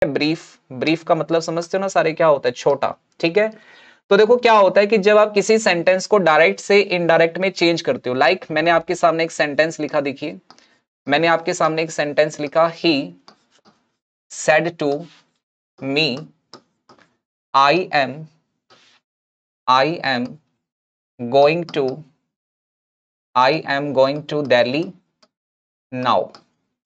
Brief, brief का मतलब समझते हो ना सारे, क्या होता है, छोटा, ठीक है। तो देखो क्या होता है कि जब आप किसी सेंटेंस को डायरेक्ट से इनडायरेक्ट में चेंज करते हो, लाइक मैंने आपके सामने एक सेंटेंस लिखा, देखिए मैंने आपके सामने एक सेंटेंस लिखा, he said to me I am going to Delhi now,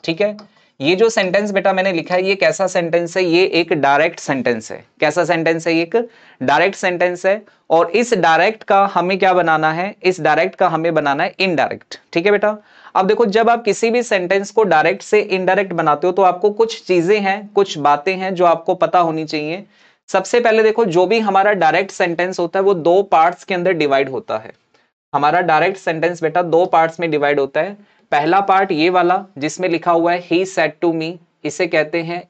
ठीक है। ये जो सेंटेंस बेटा मैंने लिखा है, ये कैसा सेंटेंस है, ये एक डायरेक्ट सेंटेंस है। कैसा सेंटेंस है, ये एक डायरेक्ट सेंटेंस है। और इस डायरेक्ट का हमें क्या बनाना है, इस डायरेक्ट का हमें बनाना है इनडायरेक्ट, ठीक है बेटा। अब देखो जब आप किसी भी सेंटेंस को डायरेक्ट से इनडायरेक्ट बनाते हो तो आपको कुछ चीजें हैं, कुछ बातें हैं जो आपको पता होनी चाहिए। सबसे पहले देखो, जो भी हमारा डायरेक्ट सेंटेंस होता है वो दो पार्ट्स के अंदर डिवाइड होता है। हमारा डायरेक्ट सेंटेंस बेटा दो पार्ट्स में डिवाइड होता है। पहला पार्ट ये वाला जिसमें लिखा हुआ है ही सेड टू मी, इसे कहते हैं,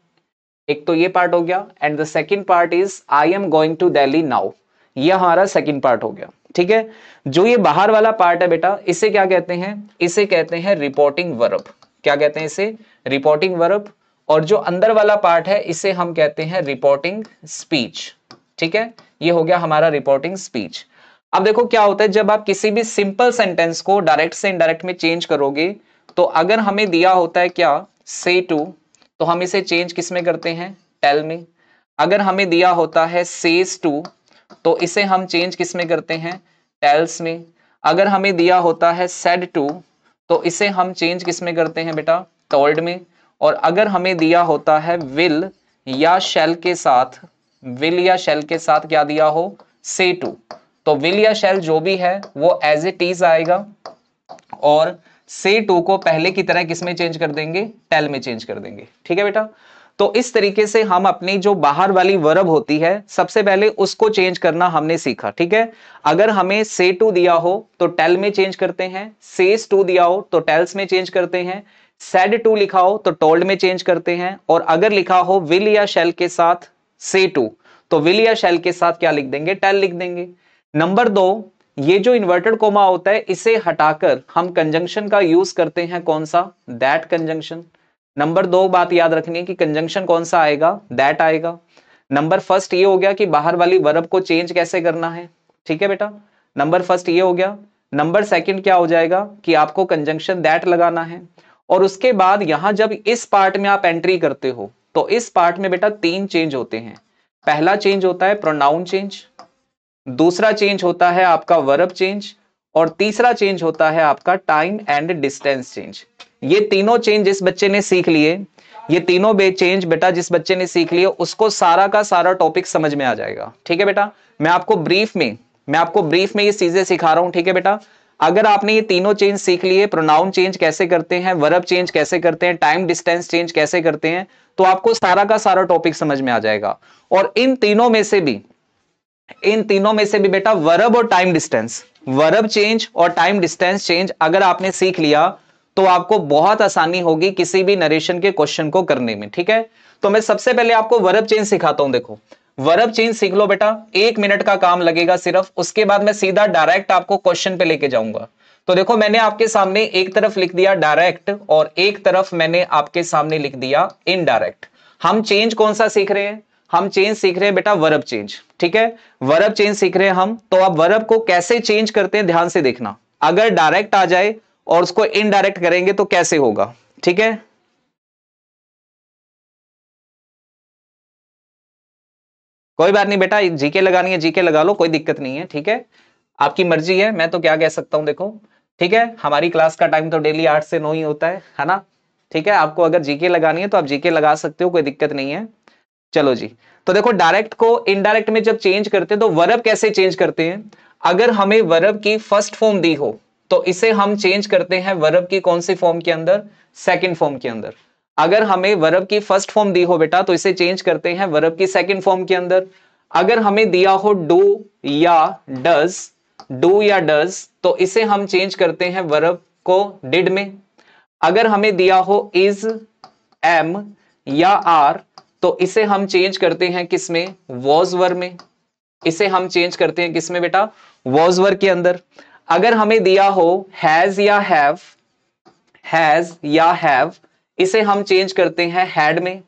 एक तो ये पार्ट हो गया। And the second part is I am going to Delhi now, ये हमारा सेकंड पार्ट हो गया, ठीक है। जो ये बाहर वाला पार्ट है बेटा, इसे क्या कहते हैं, इसे कहते हैं रिपोर्टिंग वर्ब। क्या कहते हैं इसे, रिपोर्टिंग वर्ब। और जो अंदर वाला पार्ट है इसे हम कहते हैं रिपोर्टिंग स्पीच, ठीक है। ये हो गया हमारा रिपोर्टिंग स्पीच। अब देखो क्या होता है, जब आप किसी भी सिंपल सेंटेंस को डायरेक्ट से इनडायरेक्ट में चेंज करोगे, तो अगर हमें दिया होता है क्या, से टू, तो हम इसे चेंज किस में करते हैं, टेल में। अगर हमें दिया होता है सेज टू, तो इसे हम चेंज किस में करते हैं, टेल्स में। अगर हमें दिया होता है सेड टू, तो इसे हम चेंज किस में करते हैं बेटा, टोल्ड में। और अगर हमें दिया होता है विल या शेल के साथ, विल या शेल के साथ क्या दिया हो, से टू, तो विल या शेल जो भी है वो एज इट इज आएगा, और से टू को पहले की तरह किस में चेंज कर देंगे, टेल में चेंज कर देंगे, ठीक है बेटा। तो इस तरीके से हम अपनी जो बाहर वाली वर्ब होती है सबसे पहले उसको चेंज करना हमने सीखा, ठीक है। अगर हमें से टू दिया हो तो टेल में चेंज करते हैं, सेज टू दिया हो तो टेल्स में चेंज करते हैं, सेड टू लिखा हो तो टोल्ड में चेंज करते हैं, और अगर लिखा हो विल या शेल के साथ से टू, तो विल या शेल के साथ क्या लिख देंगे, टेल लिख देंगे। नंबर दो, ये जो इन्वर्टेड कोमा होता है इसे हटाकर हम कंजंक्शन का यूज करते हैं, कौन सा, दैट कंजंक्शन। नंबर दो बात याद रखनी है कि कंजंक्शन कौन सा आएगा, दैट आएगा। नंबर फर्स्ट ये हो गया कि बाहर वाली वर्ब को चेंज कैसे करना है, ठीक है बेटा, नंबर फर्स्ट ये हो गया। नंबर सेकंड क्या हो जाएगा कि आपको कंजंक्शन दैट लगाना है। और उसके बाद यहां जब इस पार्ट में आप एंट्री करते हो तो इस पार्ट में बेटा तीन चेंज होते हैं। पहला चेंज होता है प्रोनाउन चेंज, दूसरा चेंज होता है आपका वर्ब चेंज, और तीसरा चेंज होता है आपका टाइम एंड डिस्टेंस चेंज। ये तीनों चेंज जिस बच्चे ने सीख लिए, ये तीनों चेंज बेटा जिस बच्चे ने सीख लिए उसको सारा का सारा टॉपिक समझ में आ जाएगा, ठीक है बेटा। मैं आपको ब्रीफ में ये चीजें सिखा रहा हूं, ठीक है बेटा। अगर आपने ये तीनों चेंज सीख लिए, प्रोनाउन चेंज कैसे करते हैं, वर्ब चेंज कैसे करते हैं, टाइम डिस्टेंस चेंज कैसे करते हैं, तो आपको सारा का सारा टॉपिक समझ में आ जाएगा। और इन तीनों में से भी बेटा वर्ब और टाइम डिस्टेंस, वर्ब चेंज और टाइम डिस्टेंस चेंज अगर आपने सीख लिया तो आपको बहुत आसानी होगी किसी भी नरेशन के क्वेश्चन को करने में, ठीक है। तो मैं सबसे पहले आपको वर्ब चेंज सिखाता हूं। देखो वर्ब चेंज सीख लो बेटा, 1 मिनट का काम लगेगा सिर्फ, उसके बाद मैं सीधा डायरेक्ट आपको क्वेश्चन पे लेके जाऊंगा। तो देखो मैंने आपके सामने एक तरफ लिख दिया डायरेक्ट और एक तरफ मैंने आपके सामने लिख दिया इनडायरेक्ट। हम चेंज कौन सा सीख रहे हैं, हम चेंज सीख रहे हैं बेटा वर्ब चेंज, ठीक है। वर्ब चेंज सीख रहे हैं हम, तो अब वर्ब को कैसे चेंज करते हैं ध्यान से देखना। अगर डायरेक्ट आ जाए और उसको इनडायरेक्ट करेंगे तो कैसे होगा, ठीक है। कोई बात नहीं बेटा, जीके लगानी है जीके लगा लो, कोई दिक्कत नहीं है, ठीक है। आपकी मर्जी है, मैं तो क्या कह सकता हूं, देखो ठीक है। हमारी क्लास का टाइम तो डेली 8 से 9 ही होता है ना, ठीक है। आपको अगर जीके लगानी है तो आप जीके लगा सकते हो, कोई दिक्कत नहीं है। चलो जी, तो देखो डायरेक्ट को इनडायरेक्ट में जब चेंज करते हैं तो वर्ब कैसे चेंज करते हैं। अगर हमें वर्ब की फर्स्ट फॉर्म दी हो तो इसे हम चेंज करते हैं वर्ब की कौन सी फॉर्म के अंदर, सेकंड फॉर्म के अंदर। अगर हमें वर्ब की फर्स्ट फॉर्म दी हो बेटा तो इसे चेंज करते हैं वर्ब की सेकंड फॉर्म के अंदर। अगर हमें दिया हो डू या डज तो इसे हम चेंज करते हैं वर्ब को डिड में। अगर हमें दिया हो इज, एम या आर तो इसे हम चेंज करते हैं किसमें, वॉज वर्ब में। इसे हम चेंज करते हैं किसमें बेटा, वॉज वर्ब के अंदर। अगर हमें दिया हो हैज या हैव इसे हम चेंज करते हैं हैड में।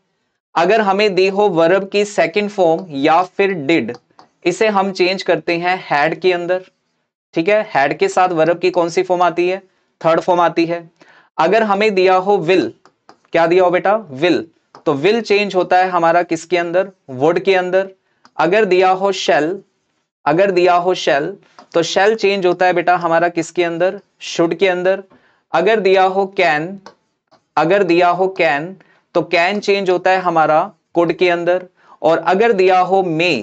अगर हमें दी हो वर्ब की सेकंड फॉर्म या फिर डिड, इसे हम चेंज करते हैं हैड के अंदर। ठीक है, हैड के साथ वर्ब की कौन सी फॉर्म आती है? थर्ड फॉर्म आती है। अगर हमें दिया हो विल, क्या दिया हो बेटा? विल, तो विल चेंज होता है हमारा किसके अंदर? वुड के अंदर। अगर दिया हो शेल, अगर दिया हो शेल, तो शेल चेंज होता है बेटा हमारा किसके अंदर? शुड के अंदर। अगर दिया हो कैन, अगर दिया हो कैन, तो कैन चेंज होता है हमारा कुड के अंदर। और अगर दिया हो मे,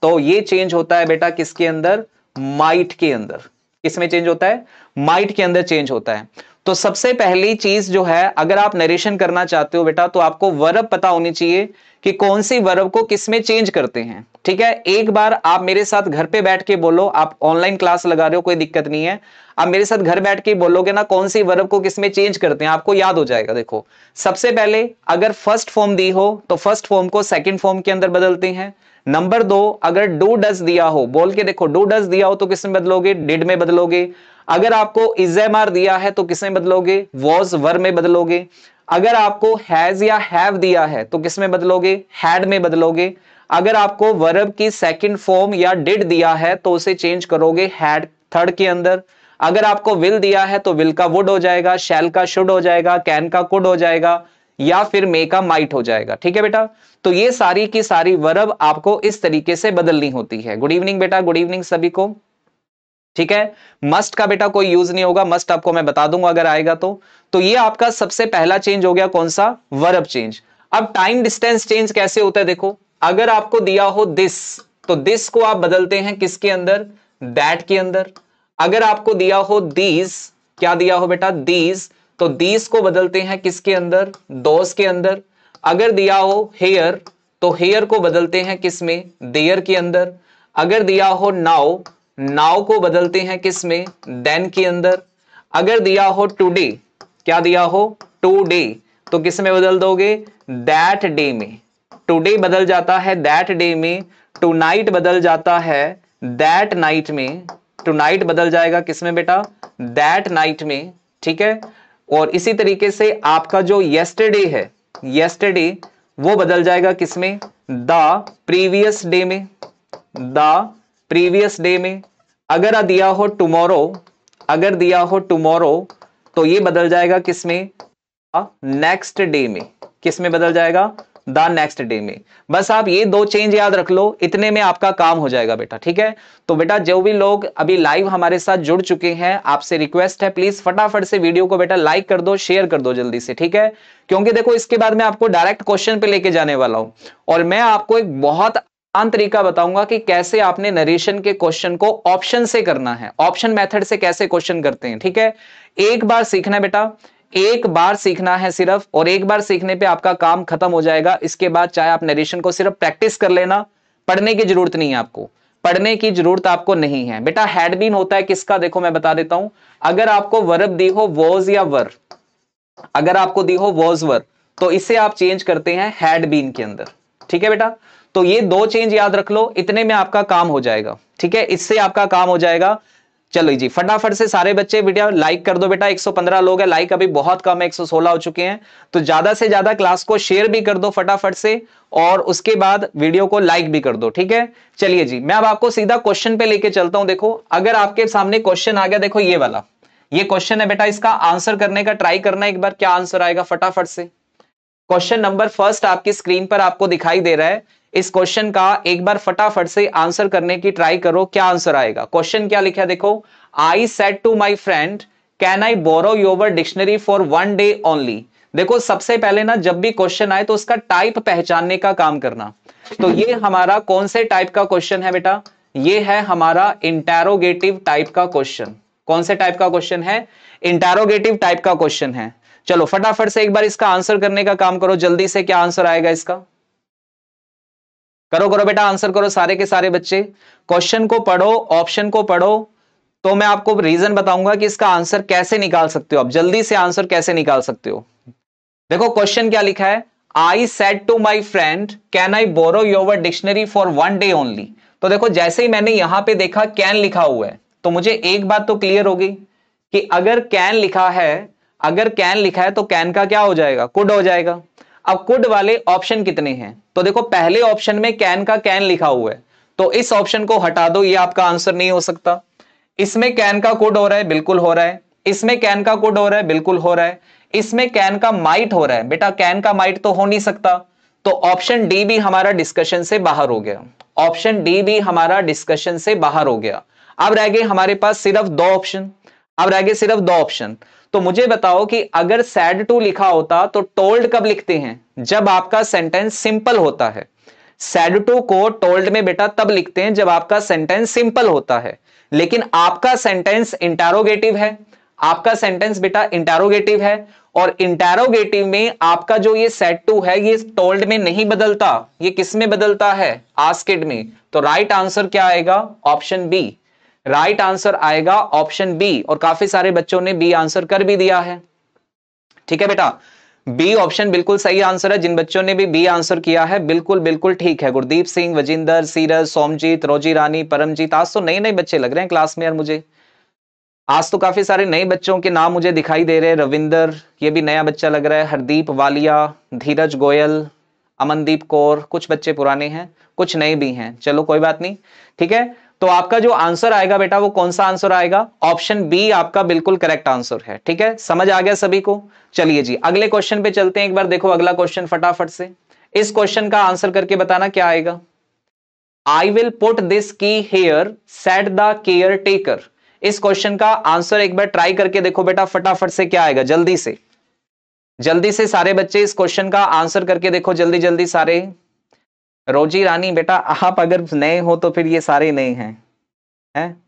तो ये चेंज होता है बेटा किसके अंदर? माइट के अंदर। किसमें चेंज होता है? माइट के अंदर चेंज होता है। तो सबसे पहली चीज जो है, अगर आप नरेशन करना चाहते हो बेटा, तो आपको वर्ब पता होनी चाहिए कि कौन सी वर्ब को किसमें चेंज करते हैं। ठीक है, एक बार आप मेरे साथ घर पे बैठ के बोलो, आप ऑनलाइन क्लास लगा रहे हो कोई दिक्कत नहीं है, आप मेरे साथ घर बैठ के बोलोगे ना कौन सी वर्ब को किसमें चेंज करते हैं, आपको याद हो जाएगा। देखो, सबसे पहले अगर फर्स्ट फॉर्म दी हो तो फर्स्ट फॉर्म को सेकंड फॉर्म के अंदर बदलते हैं। नंबर 2, अगर डू डज दिया हो, बोल के देखो, डू डज दिया हो तो किसमें बदलोगे? डिड में बदलोगे। अगर आपको इज़एमआर दिया है तो किसमें बदलोगे? वॉज वर में बदलोगे। अगर आपको हैज या हैव दिया है तो किसमें बदलोगे? हैड में बदलोगे। अगर आपको वर्ब की सेकंड फॉर्म या डिड दिया है तो उसे चेंज करोगे हैड थर्ड के अंदर। अगर आपको विल दिया है तो विल का वुड हो जाएगा, शैल का शुड हो जाएगा, कैन का कुड हो जाएगा, या फिर मे का माइट हो जाएगा। ठीक है बेटा, तो ये सारी की सारी वर्ब आपको इस तरीके से बदलनी होती है। गुड इवनिंग बेटा, गुड इवनिंग सभी को। ठीक है, मस्ट का बेटा कोई यूज नहीं होगा, मस्ट आपको मैं बता दूंगा अगर आएगा तो ये आपका सबसे पहला चेंज हो गया, कौन सा? Verb change. अब टाइम डिस्टेंस चेंज कैसे होता है? देखो, अगर आपको दिया हो दिस, तो दिस को आप बदलते हैं किसके अंदर? दैट के अंदर। अगर आपको दिया हो दीज, क्या दिया हो बेटा? दीज, तो दीज को बदलते हैं किसके अंदर? दोस के अंदर। अगर दिया हो हेयर, तो हेयर को बदलते हैं किसमें? देयर के अंदर। अगर दिया हो नाउ, नाउ को बदलते हैं किसमें? देन के अंदर। अगर दिया हो टुडे, क्या दिया हो? टुडे, तो किस में बदल दोगे? दैट डे में। टुडे बदल जाता है दैट डे में। टू नाइट बदल जाता है दैट नाइट में। टू नाइट बदल जाएगा किसमें बेटा? दैट नाइट में। ठीक है, और इसी तरीके से आपका जो यस्टरडे है, यस्टरडे, वो बदल जाएगा किसमें? द प्रीवियस डे में। द प्रीवियस डे में। अगर दिया हो टुमारो, अगर दिया हो टुमारो, तो ये बदल जाएगा किसमें? नेक्स्ट डे में। किस में बदल जाएगा? द नेक्स्ट डे में। बस आप ये दो चेंज याद रख लो, इतने में आपका काम हो जाएगा बेटा। ठीक है, तो बेटा जो भी लोग अभी लाइव हमारे साथ जुड़ चुके हैं, आपसे रिक्वेस्ट है प्लीज फटाफट से वीडियो को बेटा लाइक कर दो, शेयर कर दो जल्दी से। ठीक है, क्योंकि देखो इसके बाद मैं आपको डायरेक्ट क्वेश्चन पे लेके जाने वाला हूं, और मैं आपको एक बहुत आसान तरीका बताऊंगा कि कैसे आपने नरेशन के क्वेश्चन को ऑप्शन से करना है, ऑप्शन मेथड से कैसे क्वेश्चन करते हैं। ठीक है, एक बार सीखना है बेटा, एक बार सीखना है सिर्फ, और एक बार सीखने पे आपका काम खत्म हो जाएगा। इसके बाद चाहे आप नरेशन को सिर्फ प्रैक्टिस कर लेना, पढ़ने की जरूरत नहीं है आपको, पढ़ने की जरूरत आपको नहीं है बेटा। हैड बीन होता है किसका? देखो मैं बता देता हूं, अगर आपको वर्ब दी हो वॉज या वर, अगर आपको दी हो वॉज वर, तो इसे आप चेंज करते हैं हैड बीन के अंदर। ठीक है बेटा, तो ये दो चेंज याद रख लो, इतने में आपका काम हो जाएगा। ठीक है, इससे आपका काम हो जाएगा। चलो जी, फटाफट से सारे बच्चे वीडियो लाइक कर दो बेटा। 115 लोग हैं, लाइक अभी बहुत कम है, 116 हो चुके हैं, तो ज्यादा से ज्यादा क्लास को शेयर भी कर दो फटाफट से, और उसके बाद वीडियो को लाइक भी कर दो। ठीक है, चलिए जी, मैं अब आपको सीधा क्वेश्चन पे लेके चलता हूं। देखो, अगर आपके सामने क्वेश्चन आ गया, देखो ये वाला, ये क्वेश्चन है बेटा, इसका आंसर करने का ट्राई करना एक बार, क्या आंसर आएगा फटाफट से। क्वेश्चन नंबर फर्स्ट आपकी स्क्रीन पर आपको दिखाई दे रहा है, इस क्वेश्चन का एक बार फटाफट से आंसर करने की ट्राई करो, क्या आंसर आएगा। क्वेश्चन क्या लिखा है देखो, I said to my friend can I borrow your dictionary for one day only. देखो सबसे पहले ना, जब भी क्वेश्चन आए तो उसका टाइप पहचानने का काम करना। तो ये हमारा कौन से टाइप का क्वेश्चन है बेटा? ये है हमारा इंटेरोगेटिव टाइप का क्वेश्चन। कौन से टाइप का क्वेश्चन है? इंटेरोगेटिव टाइप का क्वेश्चन है। चलो फटाफट से एक बार इसका आंसर करने का काम करो जल्दी से, क्या आंसर आएगा इसका? करो करो बेटा, आंसर करो सारे के सारे बच्चे, क्वेश्चन को पढ़ो, ऑप्शन को पढ़ो, तो मैं आपको रीजन बताऊंगा कि इसका आंसर कैसे निकाल सकते हो, आप जल्दी से आंसर कैसे निकाल सकते हो। देखो क्वेश्चन क्या लिखा है, I said to my friend can I borrow your dictionary for one day only. तो देखो जैसे ही मैंने यहां पे देखा कैन लिखा हुआ है, तो मुझे एक बात तो क्लियर होगी कि अगर कैन लिखा है, अगर कैन लिखा है तो कैन का क्या हो जाएगा? कुड हो जाएगा। अब कुड वाले ऑप्शन कितने हैं, तो देखो पहले ऑप्शन में कैन का कैन लिखा हुआ है, तो इस ऑप्शन को हटा दो, ये आपका आंसर नहीं हो सकता। इसमें कैन का कुड हो रहा है, बिल्कुल हो रहा है। इसमें कैन का कुड हो रहा है, बिल्कुल हो रहा है। इसमें कैन का माइट हो रहा है, बेटा कैन का माइट तो हो नहीं सकता, तो ऑप्शन डी भी हमारा डिस्कशन से बाहर हो गया। ऑप्शन डी भी हमारा डिस्कशन से बाहर हो गया। अब रह गए हमारे पास सिर्फ दो ऑप्शन। अब रह गए सिर्फ दो ऑप्शन। तो मुझे बताओ कि अगर सैड टू लिखा होता तो टोल्ड कब लिखते हैं, जब आपका सेंटेंस सिंपल होता है। सैड टू को टोल्ड में बेटा तब लिखते हैं जब आपका सेंटेंस सिंपल होता है, लेकिन आपका सेंटेंस इंटरोगेटिव है। आपका सेंटेंस बेटा इंटरोगेटिव है, और इंटरोगेटिव में आपका जो ये सेड टू है ये टोल्ड में नहीं बदलता, ये किस में बदलता है, आस्क्ड में। तो राइट आंसर क्या आएगा, ऑप्शन बी। राइट आंसर आएगा ऑप्शन बी, और काफी सारे बच्चों ने बी आंसर कर भी दिया है। ठीक है बेटा, बी ऑप्शन बिल्कुल सही आंसर है। जिन बच्चों ने भी बी आंसर किया है बिल्कुल बिल्कुल ठीक है। गुरदीप सिंह, वजिंदर, सीरज, सोमजीत, रोजी रानी, परमजीत, आज तो नए नए बच्चे लग रहे हैं क्लास में यार मुझे। आज तो काफी सारे नए बच्चों के नाम मुझे दिखाई दे रहे हैं। रविंदर, ये भी नया बच्चा लग रहा है। हरदीप वालिया, धीरज गोयल, अमनदीप कौर, कुछ बच्चे पुराने हैं, कुछ नए भी हैं। चलो कोई बात नहीं, ठीक है। तो आपका जो आंसर आएगा बेटा वो कौन सा आंसर आएगा, ऑप्शन बी आपका बिल्कुल करेक्ट आंसर है। ठीक है, समझ आ गया सभी को। चलिए जी अगले क्वेश्चन पे चलते हैं। एक बार देखो अगला क्वेश्चन फटाफट से। इस क्वेश्चन का आंसर करके बताना क्या आएगा। I will put this key here said the caretaker. इस क्वेश्चन का आंसर एक बार ट्राई करके देखो बेटा फटाफट से क्या आएगा, जल्दी से। जल्दी से सारे बच्चे इस क्वेश्चन का आंसर करके देखो, जल्दी जल्दी सारे। रोजी रानी बेटा आप अगर नए हो तो फिर ये सारे नए हैं, हैं?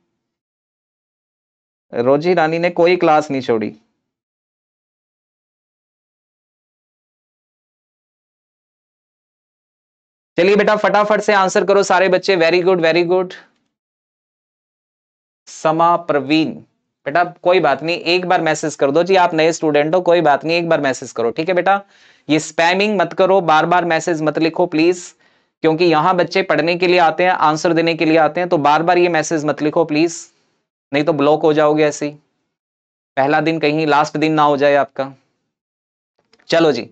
रोजी रानी ने कोई क्लास नहीं छोड़ी। चलिए बेटा फटाफट से आंसर करो सारे बच्चे। Very good very good. समा प्रवीण बेटा कोई बात नहीं, एक बार मैसेज कर दो जी, आप नए स्टूडेंट हो, कोई बात नहीं, एक बार मैसेज करो। ठीक है बेटा, ये स्पैमिंग मत करो, बार बार मैसेज मत लिखो प्लीज, क्योंकि यहां बच्चे पढ़ने के लिए आते हैं, आंसर देने के लिए आते हैं, तो बार बार ये मैसेज मत लिखो प्लीज, नहीं तो ब्लॉक हो जाओगे ऐसे ही। पहला दिन कहीं लास्ट दिन ना हो जाए आपका। चलो जी,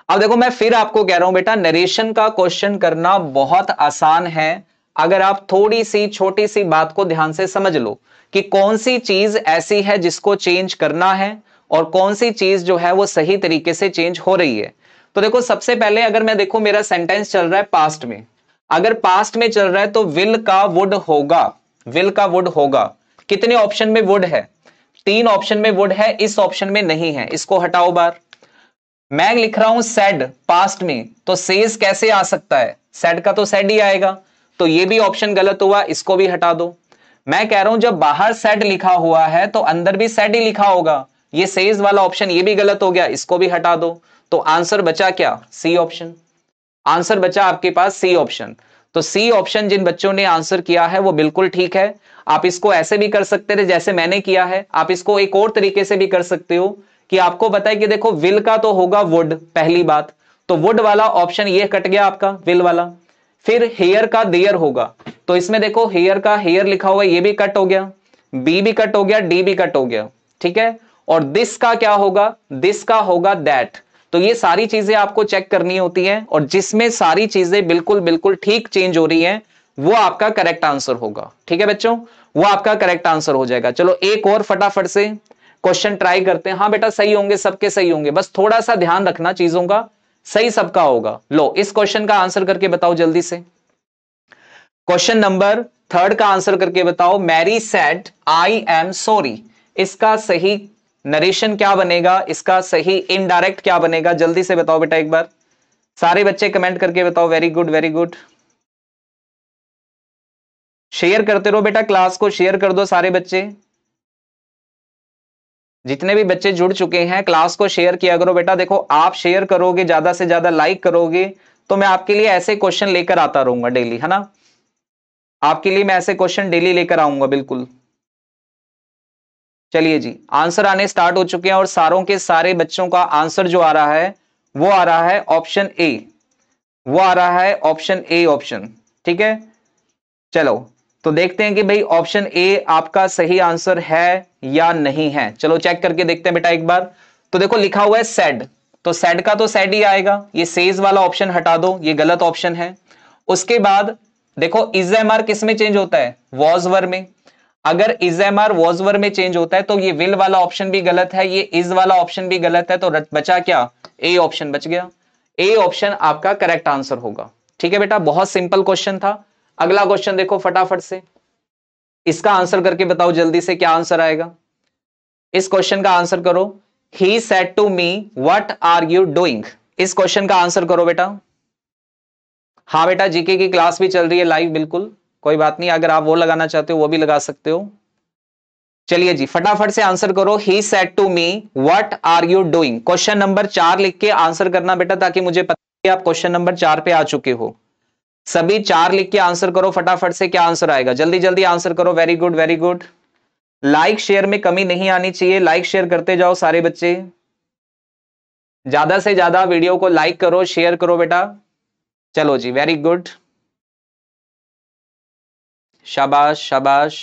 अब देखो मैं फिर आपको कह रहा हूं बेटा, नरेशन का क्वेश्चन करना बहुत आसान है अगर आप थोड़ी सी छोटी सी बात को ध्यान से समझ लो कि कौन सी चीज ऐसी है जिसको चेंज करना है और कौन सी चीज जो है वो सही तरीके से चेंज हो रही है। तो देखो सबसे पहले अगर मैं देखो मेरा सेंटेंस चल रहा है पास्ट में, अगर पास्ट में चल रहा है तो विल का वुड होगा, विल का वुड होगा। कितने ऑप्शन में वुड है, 3 ऑप्शन में वुड है, इस ऑप्शन में नहीं है, इसको हटाओ बार। मैं लिख रहा हूं सेड पास्ट में, तो सेज कैसे आ सकता है, सेड का तो सेड ही आएगा, तो ये भी ऑप्शन गलत हुआ, इसको भी हटा दो। मैं कह रहा हूं जब बाहर सेड लिखा हुआ है तो अंदर भी सेड ही लिखा होगा, ये सेज वाला ऑप्शन ये भी गलत हो गया, इसको भी हटा दो। तो आंसर बचा क्या, सी ऑप्शन। आंसर बचा आपके पास सी ऑप्शन। तो सी ऑप्शन जिन बच्चों ने आंसर किया है वो बिल्कुल ठीक है। आप इसको ऐसे भी कर सकते थे जैसे मैंने किया है, आप इसको एक और तरीके से भी कर सकते हो कि आपको बताए कि देखो विल का तो होगा वुड, पहली बात, तो वुड वाला ऑप्शन ये कट गया आपका, विल वाला। फिर हेयर का देयर होगा, तो इसमें देखो हेयर का हेयर लिखा हुआ है, ये भी कट हो गया, बी भी कट हो गया, डी भी कट हो गया, ठीक है। और दिस का क्या होगा, दिस का होगा दैट। तो ये सारी चीजें आपको चेक करनी होती हैं, और जिसमें सारी चीजें बिल्कुल बिल्कुल ठीक चेंज हो रही हैं वो आपका करेक्ट आंसर होगा। ठीक है बच्चों, वो आपका करेक्ट आंसर हो जाएगा। चलो एक और फटाफट से क्वेश्चन ट्राई करते हैं। हाँ बेटा सही होंगे, सबके सही होंगे, बस थोड़ा सा ध्यान रखना चीजों का, सही सबका होगा। लो इस क्वेश्चन का आंसर करके बताओ जल्दी से। क्वेश्चन नंबर 3 का आंसर करके बताओ। Mary said I am sorry, इसका सही नरेशन क्या बनेगा, इसका सही इनडायरेक्ट क्या बनेगा, जल्दी से बताओ बेटा एक बार, सारे बच्चे कमेंट करके बताओ। Very good very good, share करते रहो बेटा, क्लास को शेयर कर दो सारे बच्चे, जितने भी बच्चे जुड़ चुके हैं क्लास को शेयर किया करो बेटा। देखो आप शेयर करोगे, ज्यादा से ज्यादा लाइक करोगे, तो मैं आपके लिए ऐसे क्वेश्चन लेकर आता रहूंगा डेली, है ना, आपके लिए मैं ऐसे क्वेश्चन डेली लेकर आऊंगा बिल्कुल। चलिए जी आंसर आने स्टार्ट हो चुके हैं, और सारों के सारे बच्चों का आंसर जो आ रहा है वो आ रहा है ऑप्शन ए, वो आ रहा है ऑप्शन ए ऑप्शन। ठीक है, चलो तो देखते हैं कि भाई ऑप्शन ए आपका सही आंसर है या नहीं है। चलो चेक करके देखते हैं बेटा एक बार। तो देखो लिखा हुआ है सेड, तो सेड का तो सेड ही आएगा, ये सेज वाला ऑप्शन हटा दो, ये गलत ऑप्शन है। उसके बाद देखो इजएमआर किस में चेंज होता है, वॉज वर में। अगर इजएमआर वॉज वर में चेंज होता है तो ये विल वाला ऑप्शन भी गलत है, ये इज वाला ऑप्शन भी गलत है, तो बचा क्या, ए ऑप्शन बच गया। ए ऑप्शन आपका करेक्ट आंसर होगा। ठीक है बेटा, बहुत सिंपल क्वेश्चन था। अगला क्वेश्चन देखो फटाफट से, इसका आंसर करके बताओ जल्दी से, क्या आंसर आएगा इस क्वेश्चन का, आंसर करो। He said to me what are you doing, इस क्वेश्चन का आंसर करो बेटा। हाँ बेटा, जीके की क्लास भी चल रही है लाइव, बिल्कुल कोई बात नहीं, अगर आप वो लगाना चाहते हो वो भी लगा सकते हो। चलिए जी फटाफट से आंसर करो। He said to me what are you doing, question number 4 लिख के आंसर करना बेटा, ताकि मुझे पता है आप क्वेश्चन नंबर 4 पे आ चुके हो। सभी 4 लिख के आंसर करो फटाफट से, क्या आंसर आएगा, जल्दी जल्दी आंसर करो। Very good very good. Like share में कमी नहीं आनी चाहिए, लाइक शेयर करते जाओ सारे बच्चे, ज्यादा से ज्यादा वीडियो को लाइक करो, शेयर करो बेटा। चलो जी वेरी गुड, शाबाश शाबाश।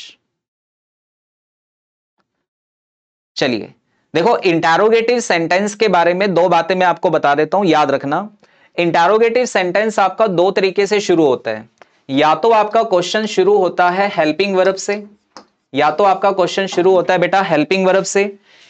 चलिए देखो, इंटरोगेटिव सेंटेंस के बारे में 2 बातें मैं आपको बता देता हूं, याद रखना। इंटरोगेटिव सेंटेंस आपका 2 तरीके से शुरू होता है। या तो आपका क्वेश्चन शुरू होता है हेल्पिंग वर्ब से, या तो आपका क्वेश्चन शुरू होता है बेटा हेल्पिंग वर्ब से,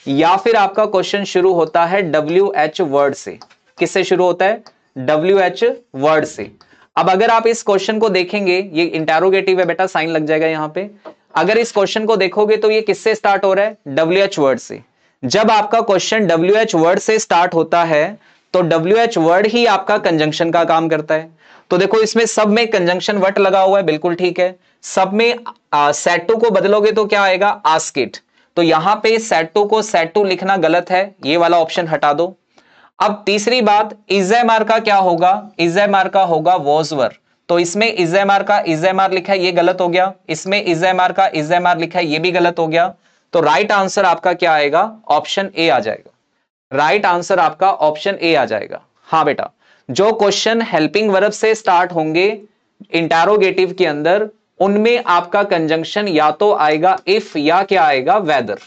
या फिर आपका क्वेश्चन शुरू होता है WH वर्ड से। किससे शुरू होता है, WH वर्ड से। अब अगर आप इस क्वेश्चन को देखेंगे, ये इंटरोगेटिव है बेटा, साइन लग जाएगा यहां पे। अगर इस क्वेश्चन को देखोगे तो ये किससे स्टार्ट हो रहा है, WH वर्ड से। जब आपका क्वेश्चन WH वर्ड से स्टार्ट होता है तो WH वर्ड ही आपका कंजंक्शन का काम करता है। तो देखो इसमें सब में कंजंक्शन वर्ड लगा हुआ है, बिल्कुल ठीक है। सब में सेट टू को बदलोगे तो क्या आएगा, आस्क इट। तो यहां पे सेट टू को सेट टू लिखना गलत है, ये वाला ऑप्शन हटा दो। अब तीसरी बात, इजएमआर का क्या होगा, इजएमआर का होगा वॉजवर। तो इसमें इजएमआर का इजएमआर लिखा है, ये गलत हो गया। इसमें इजएमआर का इजएमआर लिखा है, ये भी गलत हो गया। तो राइट आंसर आपका क्या आएगा, ऑप्शन ए आ जाएगा। राइट आंसर आपका ऑप्शन ए आ जाएगा। हाँ बेटा, जो क्वेश्चन हेल्पिंग वर्ब से स्टार्ट होंगे इंटरोगेटिव के अंदर, उनमें आपका कंजंक्शन या तो आएगा इफ या क्या आएगा, वेदर।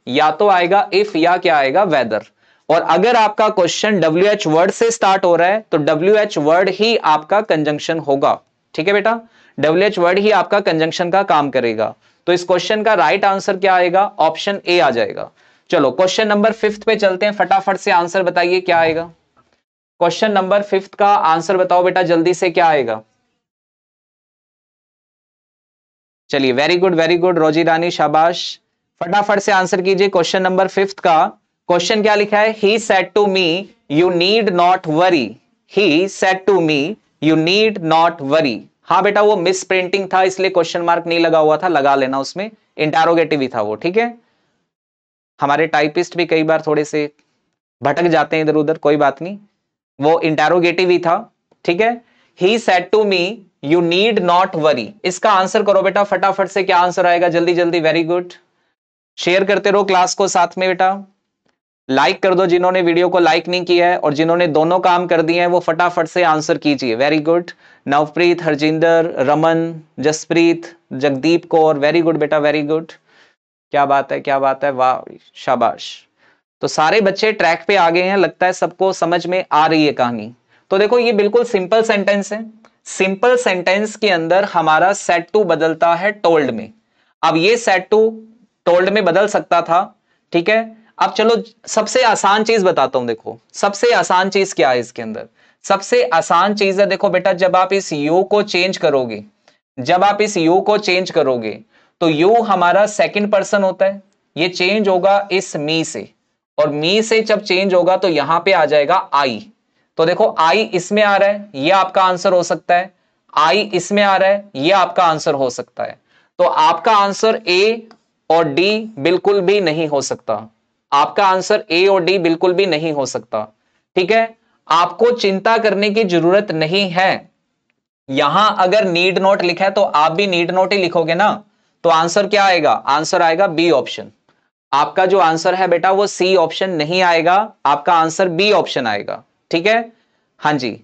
या तो आएगा इफ या क्या आएगा, वेदर। और अगर आपका क्वेश्चन WH वर्ड से स्टार्ट हो रहा है तो WH वर्ड ही आपका कंजंक्शन होगा। ठीक है बेटा, WH वर्ड ही आपका कंजंक्शन का काम करेगा। तो इस क्वेश्चन का राइट आंसर क्या आएगा, ऑप्शन ए आ जाएगा। चलो क्वेश्चन नंबर 5 पे चलते हैं, फटाफट से आंसर बताइए क्या आएगा। क्वेश्चन नंबर 5 का आंसर बताओ बेटा जल्दी से, क्या आएगा। चलिए वेरी गुड रोजी रानी, शाबाश। फटाफट से आंसर कीजिए क्वेश्चन नंबर 5 का। क्वेश्चन क्या लिखा है, he said to me you need not worry. He said to me you need not worry. हाँ बेटा, वो मिस प्रिंटिंग था इसलिए क्वेश्चन मार्क नहीं लगा हुआ था, लगा लेना, उसमें इंटरोगेटिव ही था वो। ठीक है, हमारे टाइपिस्ट भी कई बार थोड़े से भटक जाते हैं इधर उधर, कोई बात नहीं, वो इंटरोगेटिव ही था। ठीक है, he said to me you need not worry. इसका आंसर करो बेटा फटाफट से, क्या आंसर आएगा, जल्दी जल्दी। वेरी गुड, शेयर करते रहो क्लास को साथ में बेटा, लाइक कर दो जिन्होंने वीडियो को लाइक नहीं किया है, और जिन्होंने दोनों काम कर दिए हैं वो फटाफट से आंसर कीजिए। Very good, Navpreet, Harjinder, Raman, Jaspreet, Jagdeep Kaur, very good बेटा, वेरी गुड, क्या बात है क्या बात है, वाह शाबाश। तो सारे बच्चे ट्रैक पे आ गए हैं, लगता है सबको समझ में आ रही है कहानी। तो देखो ये बिल्कुल सिंपल सेंटेंस है। सिंपल सेंटेंस के अंदर हमारा सेड टू बदलता है टोल्ड में। अब ये सेड टू टोल्ड में बदल सकता था। ठीक है, अब चलो सबसे आसान चीज बताता हूं। देखो सबसे आसान चीज क्या है इसके अंदर, सबसे आसान चीज है, देखो बेटा, जब आप इस यू को चेंज करोगे, जब आप इस यू को चेंज करोगे तो यू हमारा सेकंड पर्सन होता है, ये चेंज होगा इस मी से, और मी से जब चेंज होगा तो यहां पे आ जाएगा आई। तो देखो आई इसमें आ रहा है, ये आपका आंसर हो सकता है, आई इसमें आ रहा है, ये आपका आंसर हो सकता है। तो आपका आंसर ए और डी बिल्कुल भी नहीं हो सकता, आपका आंसर ए और डी बिल्कुल भी नहीं हो सकता। ठीक है, आपको चिंता करने की जरूरत नहीं है। यहां अगर नीड नॉट लिखा है तो आप भी नीड नॉट ही लिखोगे ना, तो आंसर क्या आएगा, आंसर आएगा बी ऑप्शन। आपका जो आंसर है बेटा वो सी ऑप्शन नहीं आएगा, आपका आंसर बी ऑप्शन आएगा। ठीक है, हाँ जी,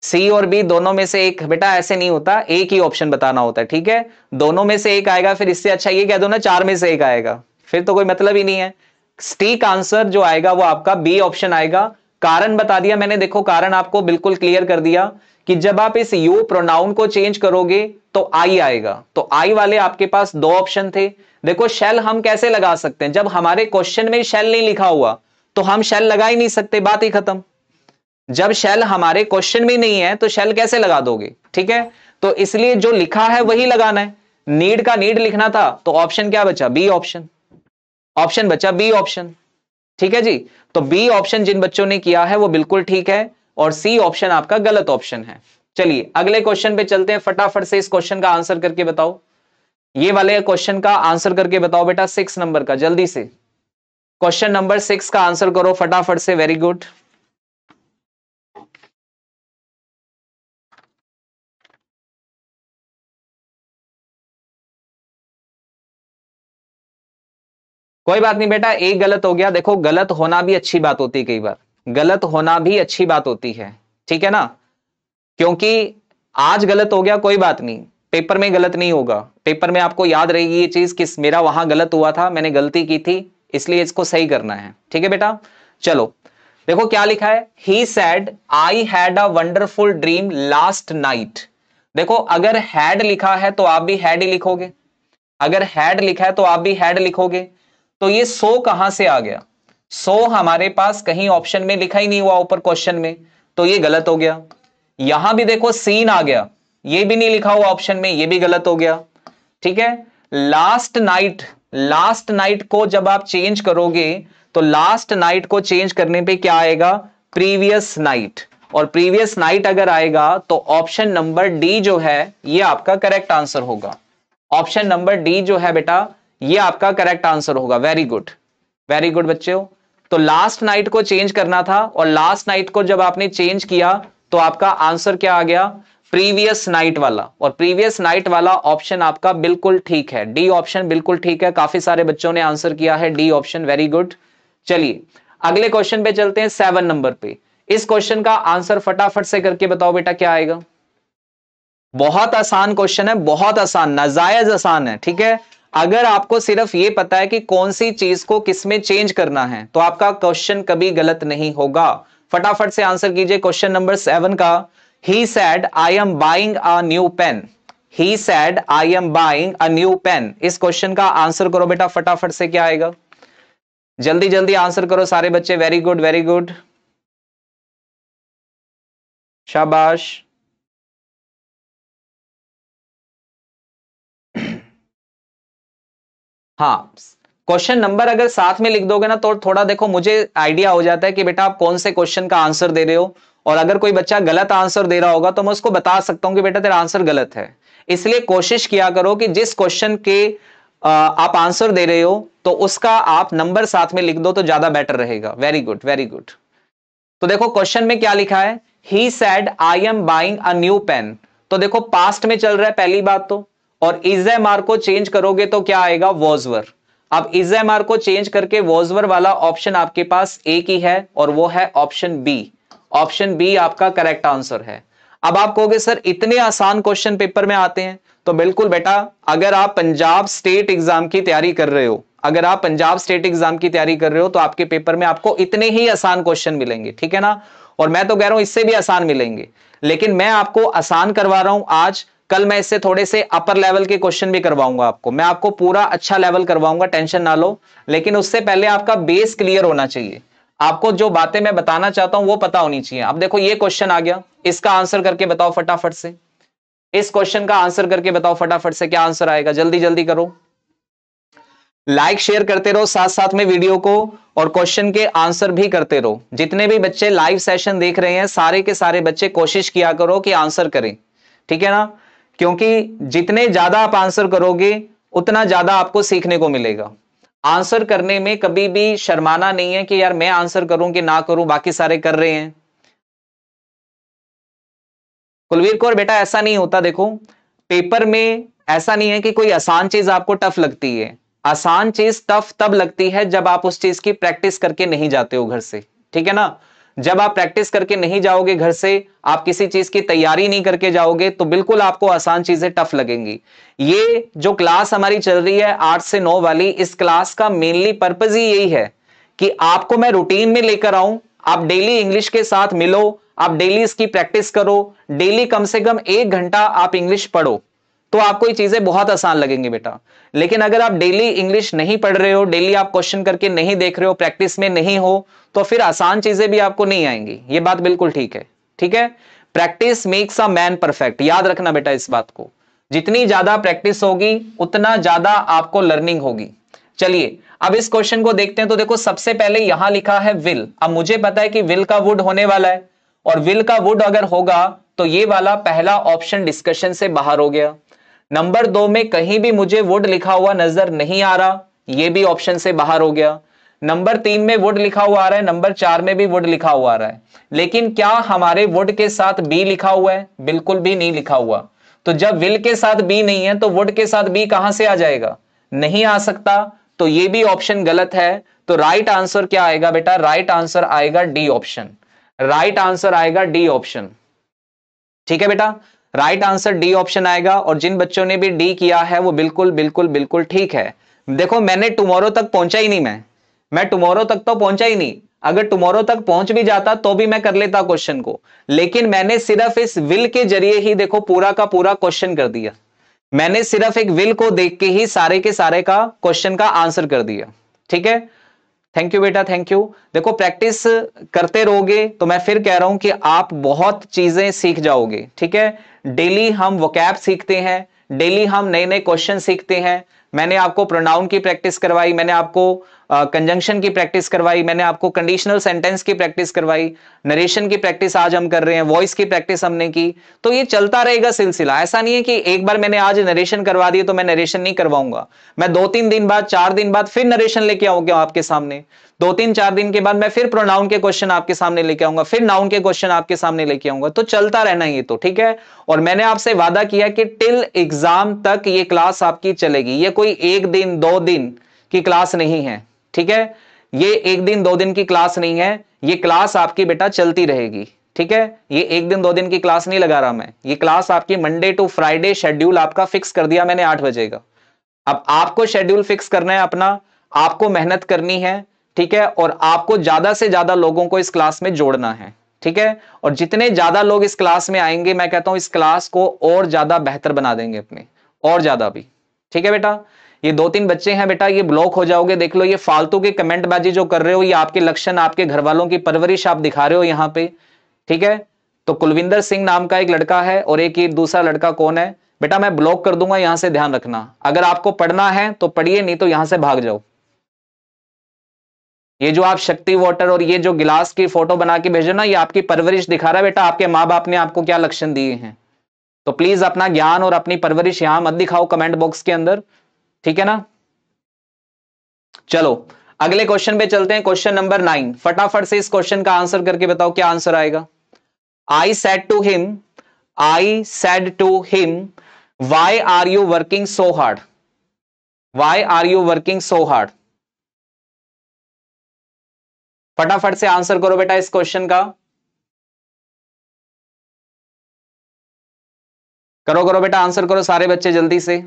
सी और बी दोनों में से एक, बेटा ऐसे नहीं होता, एक ही ऑप्शन बताना होता है। ठीक है, दोनों में से एक आएगा, फिर इससे अच्छा ये कह दो ना 4 में से एक आएगा, फिर तो कोई मतलब ही नहीं है। स्टीक आंसर जो आएगा वो आपका बी ऑप्शन आएगा, कारण बता दिया मैंने, देखो कारण आपको बिल्कुल क्लियर कर दिया कि जब आप इस यू प्रोनाउन को चेंज करोगे तो आई आएगा। तो आई वाले आपके पास दो ऑप्शन थे। देखो शेल हम कैसे लगा सकते हैं, जब हमारे क्वेश्चन में शेल नहीं लिखा हुआ तो हम शेल लगा ही नहीं सकते, बात ही खत्म। जब शेल हमारे क्वेश्चन में नहीं है तो शेल कैसे लगा दोगे, ठीक है। तो इसलिए जो लिखा है वही लगाना है। नीड का नीड लिखना था तो ऑप्शन क्या बचा, बी ऑप्शन, ऑप्शन बचा बी ऑप्शन, ठीक है जी। तो बी ऑप्शन जिन बच्चों ने किया है वो बिल्कुल ठीक है और सी ऑप्शन आपका गलत ऑप्शन है। चलिए अगले क्वेश्चन पे चलते हैं, फटाफट से इस क्वेश्चन का आंसर करके बताओ। ये वाले क्वेश्चन का आंसर करके बताओ बेटा, 6 नंबर का, जल्दी से क्वेश्चन नंबर 6 का आंसर करो फटाफट से। Very good. कोई बात नहीं बेटा, एक गलत हो गया। देखो गलत होना भी अच्छी बात होती है, कई बार गलत होना भी अच्छी बात होती है, ठीक है ना। क्योंकि आज गलत हो गया कोई बात नहीं, पेपर में गलत नहीं होगा। पेपर में आपको याद रहेगी ये चीज, किस मेरा वहां गलत हुआ था, मैंने गलती की थी, इसलिए इसको सही करना है, ठीक है बेटा। चलो देखो क्या लिखा है, he said I had a wonderful dream last night. देखो अगर हैड लिखा है तो आप भी हैड ही लिखोगे, अगर हैड लिखा है तो आप भी हैड लिखोगे। तो ये सो कहां से आ गया, सो हमारे पास कहीं ऑप्शन में लिखा ही नहीं हुआ ऊपर क्वेश्चन में, तो ये गलत हो गया। यहां भी देखो सीन आ गया, ये भी नहीं लिखा हुआ ऑप्शन में, ये भी गलत हो गया, ठीक है। लास्ट नाइट, लास्ट नाइट को जब आप चेंज करोगे तो लास्ट नाइट को चेंज करने पे क्या आएगा, प्रीवियस नाइट, और प्रीवियस नाइट अगर आएगा तो ऑप्शन नंबर डी जो है ये आपका करेक्ट आंसर होगा। ऑप्शन नंबर डी जो है बेटा ये आपका करेक्ट आंसर होगा। वेरी गुड, वेरी गुड बच्चों। तो लास्ट नाइट को चेंज करना था और लास्ट नाइट को जब आपने चेंज किया तो आपका आंसर क्या आ गया, प्रीवियस नाइट वाला, और प्रीवियस नाइट वाला ऑप्शन आपका बिल्कुल ठीक है, डी ऑप्शन बिल्कुल ठीक है। काफी सारे बच्चों ने आंसर किया है डी ऑप्शन, वेरी गुड। चलिए अगले क्वेश्चन पे चलते हैं, 7 नंबर पे। इस क्वेश्चन का आंसर फटाफट से करके बताओ बेटा क्या आएगा। बहुत आसान क्वेश्चन है, बहुत आसान, नाजायज आसान है, ठीक है। अगर आपको सिर्फ ये पता है कि कौन सी चीज को किसमें चेंज करना है तो आपका क्वेश्चन कभी गलत नहीं होगा। फटाफट से आंसर कीजिए क्वेश्चन नंबर 7 का। He said I am buying a new pen, he said I am buying a new pen. इस क्वेश्चन का आंसर करो बेटा फटाफट से, क्या आएगा, जल्दी जल्दी आंसर करो सारे बच्चे। वेरी गुड, वेरी गुड, शाबाश। हाँ, क्वेश्चन नंबर अगर साथ में लिख दोगे ना तो थोड़ा देखो मुझे आइडिया हो जाता है कि बेटा आप कौन से क्वेश्चन का आंसर दे रहे हो। और अगर कोई बच्चा गलत आंसर दे रहा होगा तो मैं उसको बता सकता हूं कि बेटा तेरा आंसर गलत है। इसलिए कोशिश किया करो कि जिस क्वेश्चन के आप आंसर दे रहे हो तो उसका आप नंबर साथ में लिख दो तो ज्यादा बेटर रहेगा। Very good, very good. तो देखो क्वेश्चन में क्या लिखा है, he said I am buying a new pen. तो देखो पास्ट में चल रहा है पहली बात तो, और इज एम आर को चेंज करोगे तो क्या आएगा, वॉजवर। अब इज एम आर को चेंज करके वॉजवर वाला ऑप्शन आपके पास एक ही है और वो है ऑप्शन बी। ऑप्शन बी आपका करेक्ट आंसर है। अब आप कहोगे सर इतने आसान क्वेश्चन पेपर में आते हैं, तो बिल्कुल बेटा, अगर आप पंजाब स्टेट एग्जाम की तैयारी कर रहे हो, अगर आप पंजाब स्टेट एग्जाम की तैयारी कर रहे हो तो आपके पेपर में आपको इतने ही आसान क्वेश्चन मिलेंगे, ठीक है ना। और मैं तो कह रहा हूं इससे भी आसान मिलेंगे, लेकिन मैं आपको आसान करवा रहा हूं आज, कल मैं इससे थोड़े से अपर लेवल के क्वेश्चन भी करवाऊंगा आपको, मैं आपको पूरा अच्छा लेवल करवाऊंगा, टेंशन ना लो। लेकिन उससे पहले आपका बेस क्लियर होना चाहिए, आपको जो बातें मैं बताना चाहता हूं वो पता होनी चाहिए। अब देखो ये क्वेश्चन आ गया, इसका आंसर करके बताओ फटाफट से। इस क्वेश्चन का आंसर करके बताओ फटाफट से, क्या आंसर आएगा, जल्दी जल्दी करो। लाइक शेयर करते रहो साथ साथ में वीडियो को, और क्वेश्चन के आंसर भी करते रहो। जितने भी बच्चे लाइव सेशन देख रहे हैं सारे के सारे बच्चे कोशिश किया करो कि आंसर करें, ठीक है ना। क्योंकि जितने ज्यादा आप आंसर करोगे उतना ज्यादा आपको सीखने को मिलेगा। आंसर करने में कभी भी शर्माना नहीं है कि यार मैं आंसर करूं कि ना करूं, बाकी सारे कर रहे हैं। कुलवीर कौर बेटा ऐसा नहीं होता, देखो पेपर में ऐसा नहीं है कि कोई आसान चीज आपको टफ लगती है। आसान चीज टफ तब लगती है जब आप उस चीज की प्रैक्टिस करके नहीं जाते हो घर से, ठीक है ना। जब आप प्रैक्टिस करके नहीं जाओगे घर से, आप किसी चीज की तैयारी नहीं करके जाओगे तो बिल्कुल आपको आसान चीजें टफ लगेंगी। ये जो क्लास हमारी चल रही है 8 से 9 वाली, इस क्लास का मेनली पर्पज ही यही है कि आपको मैं रूटीन में लेकर आऊं, आप डेली इंग्लिश के साथ मिलो, आप डेली इसकी प्रैक्टिस करो, डेली कम से कम 1 घंटा आप इंग्लिश पढ़ो, तो आपको ये चीजें बहुत आसान लगेंगी बेटा। लेकिन अगर आप डेली इंग्लिश नहीं पढ़ रहे हो, डेली आप क्वेश्चन करके नहीं देख रहे हो, प्रैक्टिस में नहीं हो, तो फिर आसान चीजें भी आपको नहीं आएंगी। ये बात बिल्कुल ठीक है, ठीक है। Practice makes a man perfect, याद रखना बेटा इस बात को। जितनी ज्यादा प्रैक्टिस होगी उतना ज्यादा आपको लर्निंग होगी। चलिए अब इस क्वेश्चन को देखते हैं। तो देखो सबसे पहले यहां लिखा है विल। अब मुझे पता है कि विल का वुड होने वाला है, और विल का वुड अगर होगा तो ये वाला पहला ऑप्शन डिस्कशन से बाहर हो गया। नंबर 2 में कहीं भी मुझे वुड लिखा हुआ नजर नहीं आ रहा, ये भी ऑप्शन से बाहर हो गया। नंबर 3 में वुड लिखा हुआ आ रहा है, नंबर 4 में भी वुड लिखा हुआ आ रहा है। लेकिन क्या हमारे वुड के साथ बी लिखा हुआ है? बिल्कुल भी नहीं लिखा हुआ। तो जब विल के साथ बी नहीं है तो वुड के साथ बी कहां से आ जाएगा? नहीं आ सकता। तो ये भी ऑप्शन गलत है। तो राइट आंसर क्या आएगा बेटा? राइट आंसर आएगा डी ऑप्शन। राइट आंसर आएगा डी ऑप्शन, ठीक है बेटा। राइट आंसर डी ऑप्शन आएगा। और जिन बच्चों ने भी डी किया है वो बिल्कुल बिल्कुल बिल्कुल ठीक है। देखो मैंने टुमारो तक पहुंचा ही नहीं, मैं टुमारो तक तो पहुंचा ही नहीं। अगर टुमारो तक पहुंच भी जाता तो भी मैं कर लेता क्वेश्चन को, लेकिन मैंने सिर्फ इस विल के जरिए ही देखो पूरा का पूरा क्वेश्चन कर दिया। मैंने सिर्फ एक विल को देख के ही सारे के सारे का क्वेश्चन का आंसर कर दिया, ठीक है। थैंक यू बेटा, थैंक यू। देखो प्रैक्टिस करते रहोगे तो मैं फिर कह रहा हूं कि आप बहुत चीजें सीख जाओगे, ठीक है। डेली हम वोकैब सीखते हैं, डेली हम नए नए क्वेश्चन सीखते हैं। मैंने आपको प्रोनाउन की प्रैक्टिस करवाई, मैंने आपको कंजंक्शन की प्रैक्टिस करवाई, मैंने आपको कंडीशनल सेंटेंस की प्रैक्टिस करवाई, नरेशन की प्रैक्टिस आज हम कर रहे हैं, वॉइस की प्रैक्टिस हमने की। तो ये चलता रहेगा सिलसिला। ऐसा नहीं है कि एक बार मैंने आज नरेशन करवा दिया तो मैं नरेशन नहीं करवाऊंगा। मैं 2-3 दिन बाद, 4 दिन बाद फिर नरेशन लेके आऊंगा आपके सामने। 2-3-4 दिन के बाद मैं फिर प्रोनाउन के क्वेश्चन आपके सामने लेके आऊंगा, फिर नाउन के क्वेश्चन आपके सामने लेके आऊंगा। तो चलता रहना ये तो, ठीक है। और मैंने आपसे वादा किया कि टिल एग्जाम तक ये क्लास आपकी चलेगी। ये कोई 1 दिन 2 दिन की क्लास नहीं है, ठीक है। ये 1 दिन 2 दिन की क्लास नहीं है, ये क्लास आपकी बेटा चलती रहेगी, ठीक है। ये 1 दिन 2 दिन की क्लास नहीं लगा रहा मैं, ये क्लास आपकी मंडे टू फ्राइडे शेड्यूल आपका फिक्स कर दिया मैंने 8 बजे का। अब आपको शेड्यूल फिक्स करना है अपना, आपको मेहनत करनी है, ठीक है। और आपको ज्यादा से ज्यादा लोगों को इस क्लास में जोड़ना है, ठीक है। और जितने ज्यादा लोग इस क्लास में आएंगे, मैं कहता हूं इस क्लास को और ज्यादा बेहतर बना देंगे अपने, और ज्यादा भी, ठीक है बेटा। ये 2-3 बच्चे हैं बेटा, ये ब्लॉक हो जाओगे। देख लो ये फालतू की कमेंटबाजी जो कर रहे हो, ये आपके लक्षण, आपके घर वालों की परवरिश आप दिखा रहे हो यहां पे, ठीक है। तो कुलविंदर सिंह नाम का एक लड़का है और एक ये दूसरा लड़का कौन है बेटा, मैं ब्लॉक कर दूंगा, यहां से ध्यान रखना। अगर आपको पढ़ना है तो पढ़िए, नहीं तो यहां से भाग जाओ। ये जो आप शक्ति वाटर और ये जो गिलास की फोटो बना के भेजो ना, ये आपकी परवरिश दिखा रहा है बेटा, आपके माँ बाप ने आपको क्या लक्षण दिए हैं। तो प्लीज अपना ज्ञान और अपनी परवरिश यहां मत दिखाओ कमेंट बॉक्स के अंदर, ठीक है ना। चलो अगले क्वेश्चन पे चलते हैं। क्वेश्चन नंबर 9, फटाफट से इस क्वेश्चन का आंसर करके बताओ क्या आंसर आएगा। I said to him why are you working so hard, why are you working so hard. फटाफट से आंसर करो बेटा इस क्वेश्चन का, करो करो बेटा, आंसर करो सारे बच्चे जल्दी से।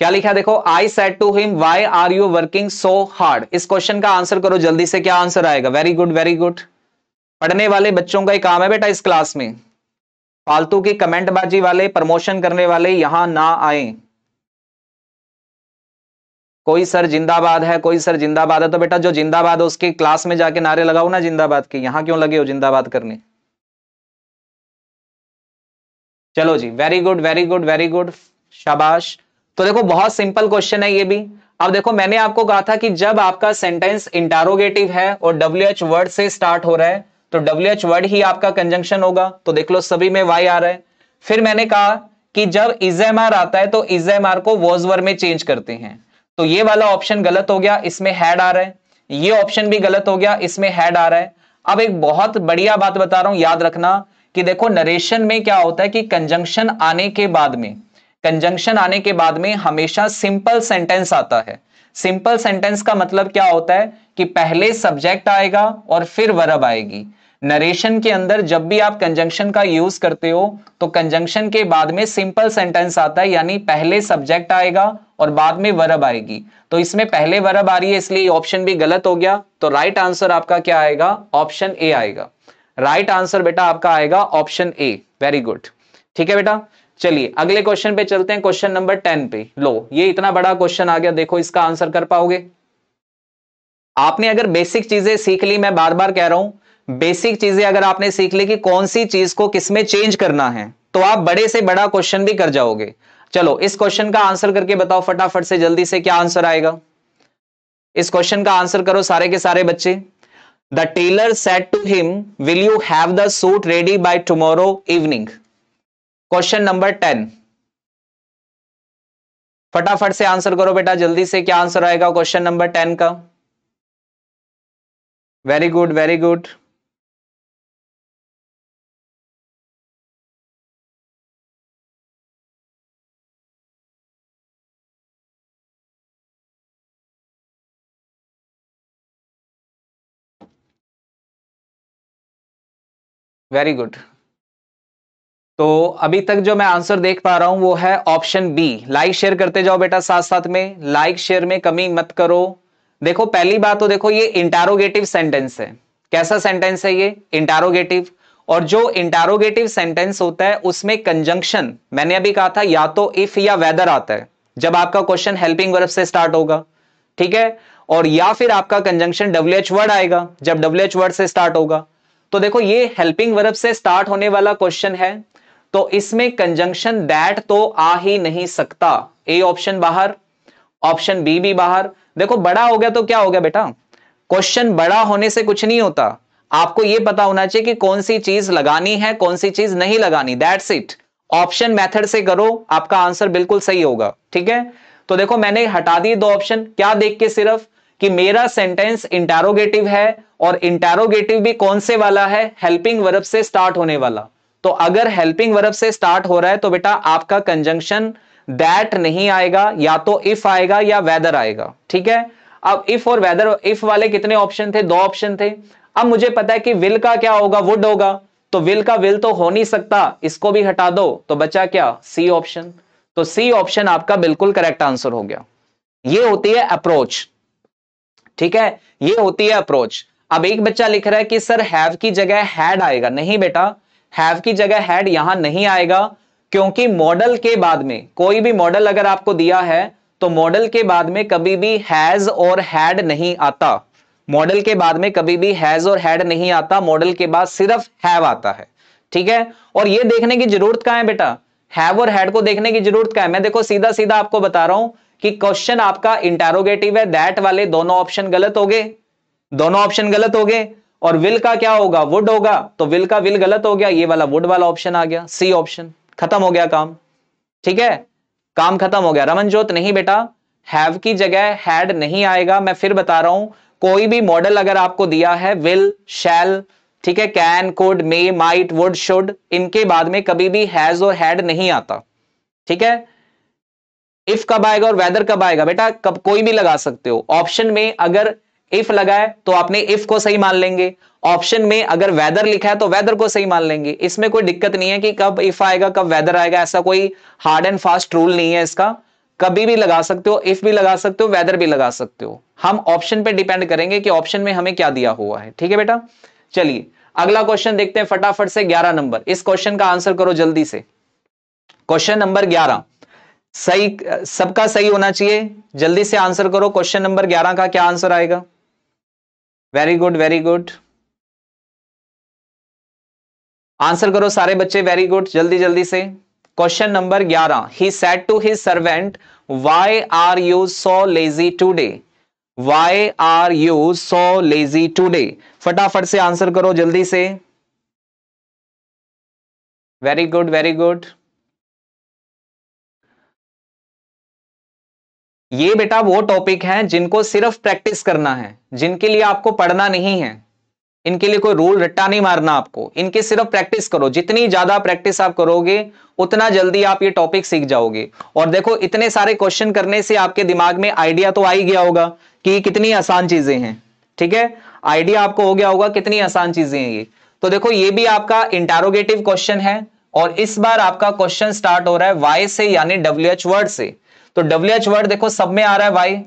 क्या लिखा देखो, I said to him why are you working so hard. इस क्वेश्चन का आंसर करो जल्दी से, क्या आंसर आएगा। Very good very good. पढ़ने वाले बच्चों का ही काम है बेटा इस क्लास में, फालतू की कमेंटबाजी वाले, प्रमोशन करने वाले यहां ना आए। कोई सर जिंदाबाद है, कोई सर जिंदाबाद है, तो बेटा जो जिंदाबाद है उसकी क्लास में जाके नारे लगाओ ना जिंदाबाद के, यहां क्यों लगे हो जिंदाबाद करने। चलो जी, very good very good very good, शाबाश। तो देखो बहुत सिंपल क्वेश्चन है ये भी। अब देखो मैंने आपको कहा था कि जब आपका सेंटेंस इंटरोगेटिव है और WH वर्ड से स्टार्ट हो रहा है तो WH वर्ड ही आपका कंजंक्शन होगा। तो देख लो सभी में वाई आ रहा है। फिर मैंने कहा कि जब इजएमआर आता है तो इजएमआर को वॉज वर्ड में चेंज करते हैं। तो ये वाला ऑप्शन गलत हो गया, इसमें हैड आ रहा है। ये ऑप्शन भी गलत हो गया, इसमें हैड आ रहा है। अब एक बहुत बढ़िया बात बता रहा हूं, याद रखना कि देखो नरेशन में क्या होता है कि कंजंक्शन आने के बाद में, कंजंक्शन आने के बाद में हमेशा सिंपल सेंटेंस आता है। सिंपल सेंटेंस का मतलब क्या होता है कि पहले सब्जेक्ट आएगा और फिर वर्ब आएगी। नरेशन के अंदर जब भी आप कंजंक्शन का यूज करते हो तो कंजंक्शन के बाद में सिंपल सेंटेंस आता है, यानी पहले सब्जेक्ट आएगा और बाद में वर्ब आएगी। तो इसमें पहले वर्ब आ रही है, इसलिए ऑप्शन भी गलत हो गया। तो राइट आंसर आपका क्या आएगा? ऑप्शन ए आएगा। राइट आंसर बेटा आपका आएगा ऑप्शन ए। वेरी गुड, ठीक है बेटा। चलिए अगले क्वेश्चन पे चलते हैं, क्वेश्चन नंबर 10 पे। लो ये इतना बड़ा क्वेश्चन आ गया, देखो इसका आंसर कर पाओगे? आपने अगर बेसिक चीजें सीख ली, मैं बार बार कह रहा हूं, बेसिक चीजें अगर आपने सीख ली कि कौन सी चीज को किसमें चेंज करना है, तो आप बड़े से बड़ा क्वेश्चन भी कर जाओगे। चलो इस क्वेश्चन का आंसर करके बताओ फटाफट से, जल्दी से, क्या आंसर आएगा? इस क्वेश्चन का आंसर करो सारे के सारे बच्चे। The tailor said to him, will you have the suit ready by tomorrow evening? Question number 10, फटाफट से आंसर करो बेटा जल्दी से, क्या आंसर आएगा क्वेश्चन नंबर 10 का? Very good, very good. Very good. तो अभी तक जो मैं आंसर देख पा रहा हूं वो है ऑप्शन बी। लाइक शेयर करते जाओ बेटा, साथ साथ में लाइक शेयर में कमी मत करो। देखो पहली बात तो देखो, ये इंटरोगेटिव सेंटेंस है। कैसा सेंटेंस है ये? इंटरोगेटिव। और जो इंटरोगेटिव सेंटेंस होता है उसमें कंजंक्शन, मैंने अभी कहा था, या तो इफ या वेदर आता है जब आपका क्वेश्चन हेल्पिंग वर्ब से स्टार्ट होगा, ठीक है, और या फिर आपका कंजंक्शन WH वर्ड आएगा जब WH वर्ड से स्टार्ट होगा। तो देखो ये हेल्पिंग वर्ब से स्टार्ट होने वाला क्वेश्चन है, तो इसमें कंजंक्शन दैट तो आ ही नहीं सकता। ए ऑप्शन बाहर, ऑप्शन बी भी बाहर। देखो बड़ा हो गया तो क्या हो गया बेटा? क्वेश्चन बड़ा होने से कुछ नहीं होता, आपको यह पता होना चाहिए कि कौन सी चीज लगानी है कौन सी चीज नहीं लगानी, दैट्स इट। ऑप्शन मेथड से करो, आपका आंसर बिल्कुल सही होगा, ठीक है। तो देखो मैंने हटा दी दो ऑप्शन, क्या देख के? सिर्फ कि मेरा सेंटेंस इंटरोगेटिव है, और इंटरोगेटिव भी कौन से वाला है? हेल्पिंग वर्ब से स्टार्ट होने वाला। तो अगर हेल्पिंग वर्ब से स्टार्ट हो रहा है तो बेटा आपका कंजंक्शन दैट नहीं आएगा, या तो इफ आएगा या वेदर आएगा, ठीक है। अब इफ और वेदर, इफ वाले कितने ऑप्शन थे? दो ऑप्शन थे। अब मुझे पता है कि विल का क्या होगा? वुड होगा। तो विल का विल तो हो नहीं सकता, इसको भी हटा दो, तो बचा क्या? C option. तो सी ऑप्शन आपका बिल्कुल करेक्ट आंसर हो गया। ये होती है अप्रोच, ठीक है, ये होती है अप्रोच। अब एक बच्चा लिख रहा है कि सर हैव की जगह हैड आएगा। नहीं बेटा, हैव की जगह हैड यहां नहीं आएगा, क्योंकि मॉडल के बाद में कोई भी मॉडल अगर आपको दिया है तो मॉडल के बाद में कभी भी हैज और हैड नहीं आता। मॉडल के बाद में कभी भी हैज और हैड नहीं आता, मॉडल के बाद सिर्फ हैव आता है, ठीक है। और ये देखने की जरूरत कहां है बेटा? हैव और हैड को देखने की जरूरत क्या है? मैं देखो सीधा सीधा आपको बता रहा हूं कि क्वेश्चन आपका इंटरोगेटिव है, दैट वाले दोनों ऑप्शन गलत हो गए, दोनों ऑप्शन गलत हो गए। और विल का क्या होगा? वुड होगा, तो विल का विल गलत हो गया, ये वाला वुड वाला ऑप्शन आ गया, सी ऑप्शन। खत्म हो गया काम, ठीक है, काम खत्म हो गया। रमनजोत नहीं बेटा, हैव की जगह हैड नहीं आएगा। मैं फिर बता रहा हूं, कोई भी मॉडल अगर आपको दिया है, विल, शैल, ठीक है, can, could, may, might, would, should, इनके बाद में कभी भी हैज और हैड नहीं आता, ठीक है। इफ कब आएगा और वेदर कब आएगा? बेटा कब कोई भी लगा सकते हो। ऑप्शन में अगर इफ लगा है तो आपने इफ को सही मान लेंगे, ऑप्शन में अगर वेदर लिखा है तो वेदर को सही मान लेंगे। इसमें कोई दिक्कत नहीं है कि कब इफ आएगा कब वेदर आएगा, ऐसा कोई हार्ड एंड फास्ट रूल नहीं है इसका। कभी भी लगा सकते हो, इफ भी लगा सकते हो, वेदर भी लगा सकते हो। हम ऑप्शन पे डिपेंड करेंगे कि ऑप्शन में हमें क्या दिया हुआ है, ठीक है बेटा। चलिए अगला क्वेश्चन देखते हैं फटाफट से, 11 नंबर। इस क्वेश्चन का आंसर करो जल्दी से। क्वेश्चन नंबर 11 सही, सबका सही होना चाहिए, जल्दी से आंसर करो। क्वेश्चन नंबर 11 का क्या आंसर आएगा? Very good, very good, answer करो सारे बच्चे, वेरी गुड, जल्दी जल्दी से। Question number 11, he said to his servant, why are you so lazy today? Why are you so lazy today? फटाफट से आंसर करो जल्दी से। Very good, very good. ये बेटा वो टॉपिक हैं जिनको सिर्फ प्रैक्टिस करना है, जिनके लिए आपको पढ़ना नहीं है, इनके लिए कोई रूल रट्टा नहीं मारना आपको, इनकी सिर्फ प्रैक्टिस करो। जितनी ज्यादा प्रैक्टिस आप करोगे उतना जल्दी आप ये टॉपिक सीख जाओगे। और देखो इतने सारे क्वेश्चन करने से आपके दिमाग में आइडिया तो आ ही गया होगा कि कितनी आसान चीजें हैं, ठीक है, आइडिया आपको हो गया होगा कितनी आसान चीजें हैं ये। तो देखो ये भी आपका इंटरोगेटिव क्वेश्चन है और इस बार आपका क्वेश्चन स्टार्ट हो रहा है वाई से यानी WH वर्ड से। तो WH वर्ड देखो सब में आ रहा है, वाई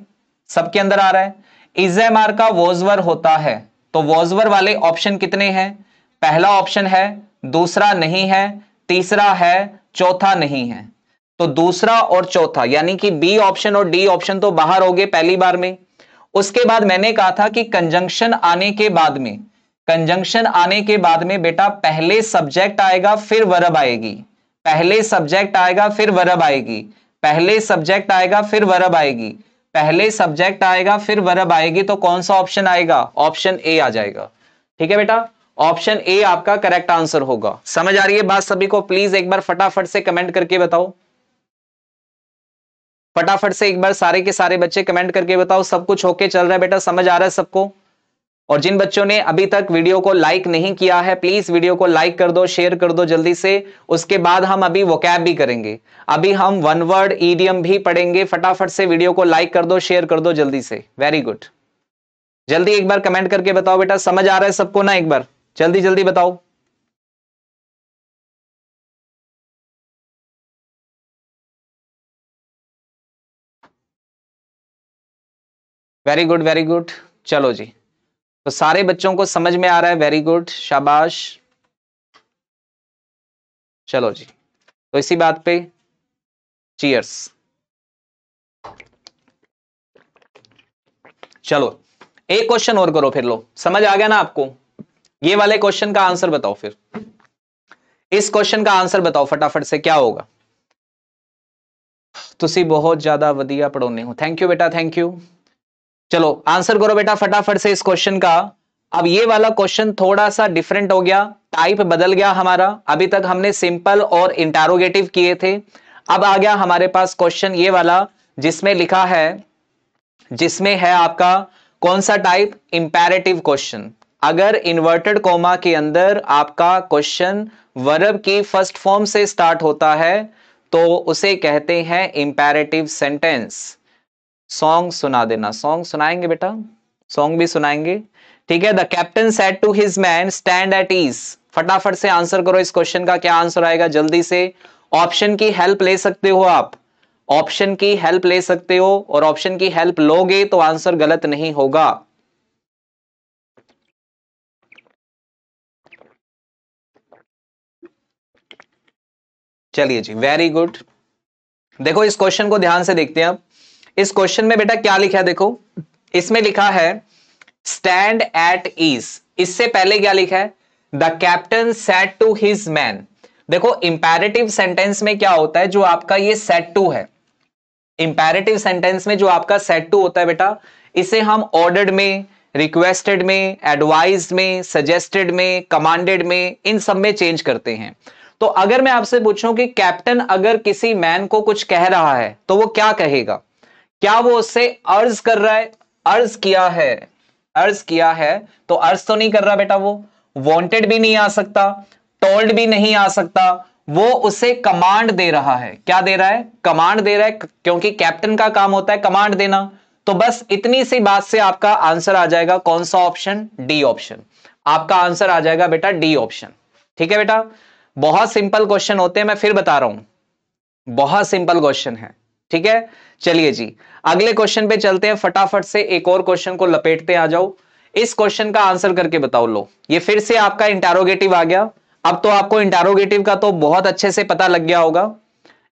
सबके अंदर आ रहा है। इजेमार का वोजवर होता है, तो वोजवर वाले ऑप्शन कितने हैं? पहला ऑप्शन है, दूसरा नहीं है, तीसरा है, चौथा नहीं है। तो दूसरा और चौथा यानी कि बी ऑप्शन और डी ऑप्शन तो बाहर हो गए पहली बार में। उसके बाद मैंने कहा था कि कंजंक्शन आने के बाद में, कंजंक्शन आने के बाद में बेटा पहले सब्जेक्ट आएगा फिर वर्ब आएगी, पहले सब्जेक्ट आएगा फिर वर्ब आएगी, पहले सब्जेक्ट आएगा फिर वर्ब आएगी, पहले सब्जेक्ट आएगा फिर वर्ब आएगी। तो कौन सा ऑप्शन आएगा? ऑप्शन ए आ जाएगा। ठीक है बेटा, ऑप्शन ए आपका करेक्ट आंसर होगा। समझ आ रही है बात सभी को? प्लीज एक बार फटाफट से कमेंट करके बताओ, फटाफट से एक बार सारे के सारे बच्चे कमेंट करके बताओ सब कुछ ओके चल रहा है बेटा, समझ आ रहा है सबको? और जिन बच्चों ने अभी तक वीडियो को लाइक नहीं किया है प्लीज वीडियो को लाइक कर दो, शेयर कर दो जल्दी से। उसके बाद हम अभी वोकैब भी करेंगे, अभी हम वन वर्ड ईडियम भी पढ़ेंगे। फटाफट से वीडियो को लाइक कर दो, शेयर कर दो जल्दी से। वेरी गुड, जल्दी एक बार कमेंट करके बताओ बेटा, समझ आ रहा है सबको ना? एक बार जल्दी जल्दी बताओ। वेरी गुड वेरी गुड, चलो जी, तो सारे बच्चों को समझ में आ रहा है, वेरी गुड, शाबाश। चलो जी, तो इसी बात पे चीयर्स। चलो एक क्वेश्चन और करो फिर, लो समझ आ गया ना आपको? ये वाले क्वेश्चन का आंसर बताओ फिर, इस क्वेश्चन का आंसर बताओ फटाफट से, क्या होगा? तुसी बहुत ज्यादा वधिया पढ़ाने हो, थैंक यू बेटा, थैंक यू। चलो आंसर करो बेटा फटाफट से इस क्वेश्चन का। अब ये वाला क्वेश्चन थोड़ा सा डिफरेंट हो गया, टाइप बदल गया हमारा। अभी तक हमने सिंपल और इंटरोगेटिव किए थे, अब आ गया हमारे पास क्वेश्चन ये वाला जिसमें लिखा है, जिसमें है आपका कौन सा टाइप? Imperative question. अगर इन्वर्टेड कोमा के अंदर आपका क्वेश्चन वर्ब की फर्स्ट फॉर्म से स्टार्ट होता है तो उसे कहते हैं इंपैरेटिव सेंटेंस। सॉन्ग सुना देना, सॉन्ग सुनाएंगे बेटा, सॉन्ग भी सुनाएंगे। ठीक है, the captain said to his man stand at ease. फटाफट से आंसर करो इस क्वेश्चन का, क्या आंसर आएगा जल्दी से। ऑप्शन की हेल्प ले सकते हो आप, ऑप्शन की हेल्प ले सकते हो, और ऑप्शन की हेल्प लोगे तो आंसर गलत नहीं होगा। चलिए जी, वेरी गुड। देखो इस क्वेश्चन को ध्यान से देखते हैं अब। इस क्वेश्चन में बेटा क्या लिखा है देखो, इसमें लिखा है स्टैंड एट ईज। इससे पहले क्या लिखा है? The captain said to his man. देखो इंपैरेटिव सेंटेंस में क्या होता है, जो आपका ये सेड टू है, इंपैरेटिव सेंटेंस में जो आपका सेड टू होता है बेटा, इसे हम ऑर्डर्ड में, रिक्वेस्टेड में, एडवाइज्ड में, सजेस्टेड में, कमांडेड में, इन सब में चेंज करते हैं। तो अगर मैं आपसे पूछूं कि कैप्टन अगर किसी मैन को कुछ कह रहा है तो वो क्या कहेगा? क्या वो उससे अर्ज कर रहा है? अर्ज किया है, अर्ज किया है, तो अर्ज तो नहीं कर रहा बेटा, वो वांटेड भी नहीं आ सकता, टोल्ड भी नहीं आ सकता, वो उसे कमांड दे रहा है। क्या दे रहा है? कमांड दे रहा है, क्योंकि कैप्टन का काम होता है कमांड देना। तो बस इतनी सी बात से आपका आंसर आ जाएगा कौन सा ऑप्शन? D option. आपका आंसर आ जाएगा बेटा डी ऑप्शन। ठीक है बेटा, बहुत सिंपल क्वेश्चन होते हैं, मैं फिर बता रहा हूं, बहुत सिंपल क्वेश्चन है। ठीक है, चलिए जी अगले क्वेश्चन पे चलते हैं, फटाफट से एक और क्वेश्चन को लपेटते आ जाओ। इस क्वेश्चन का आंसर करके बताओ। लो ये फिर से आपका इंटरोगेटिव आ गया। अब तो आपको इंटरोगेटिव का तो बहुत अच्छे से पता लग गया होगा,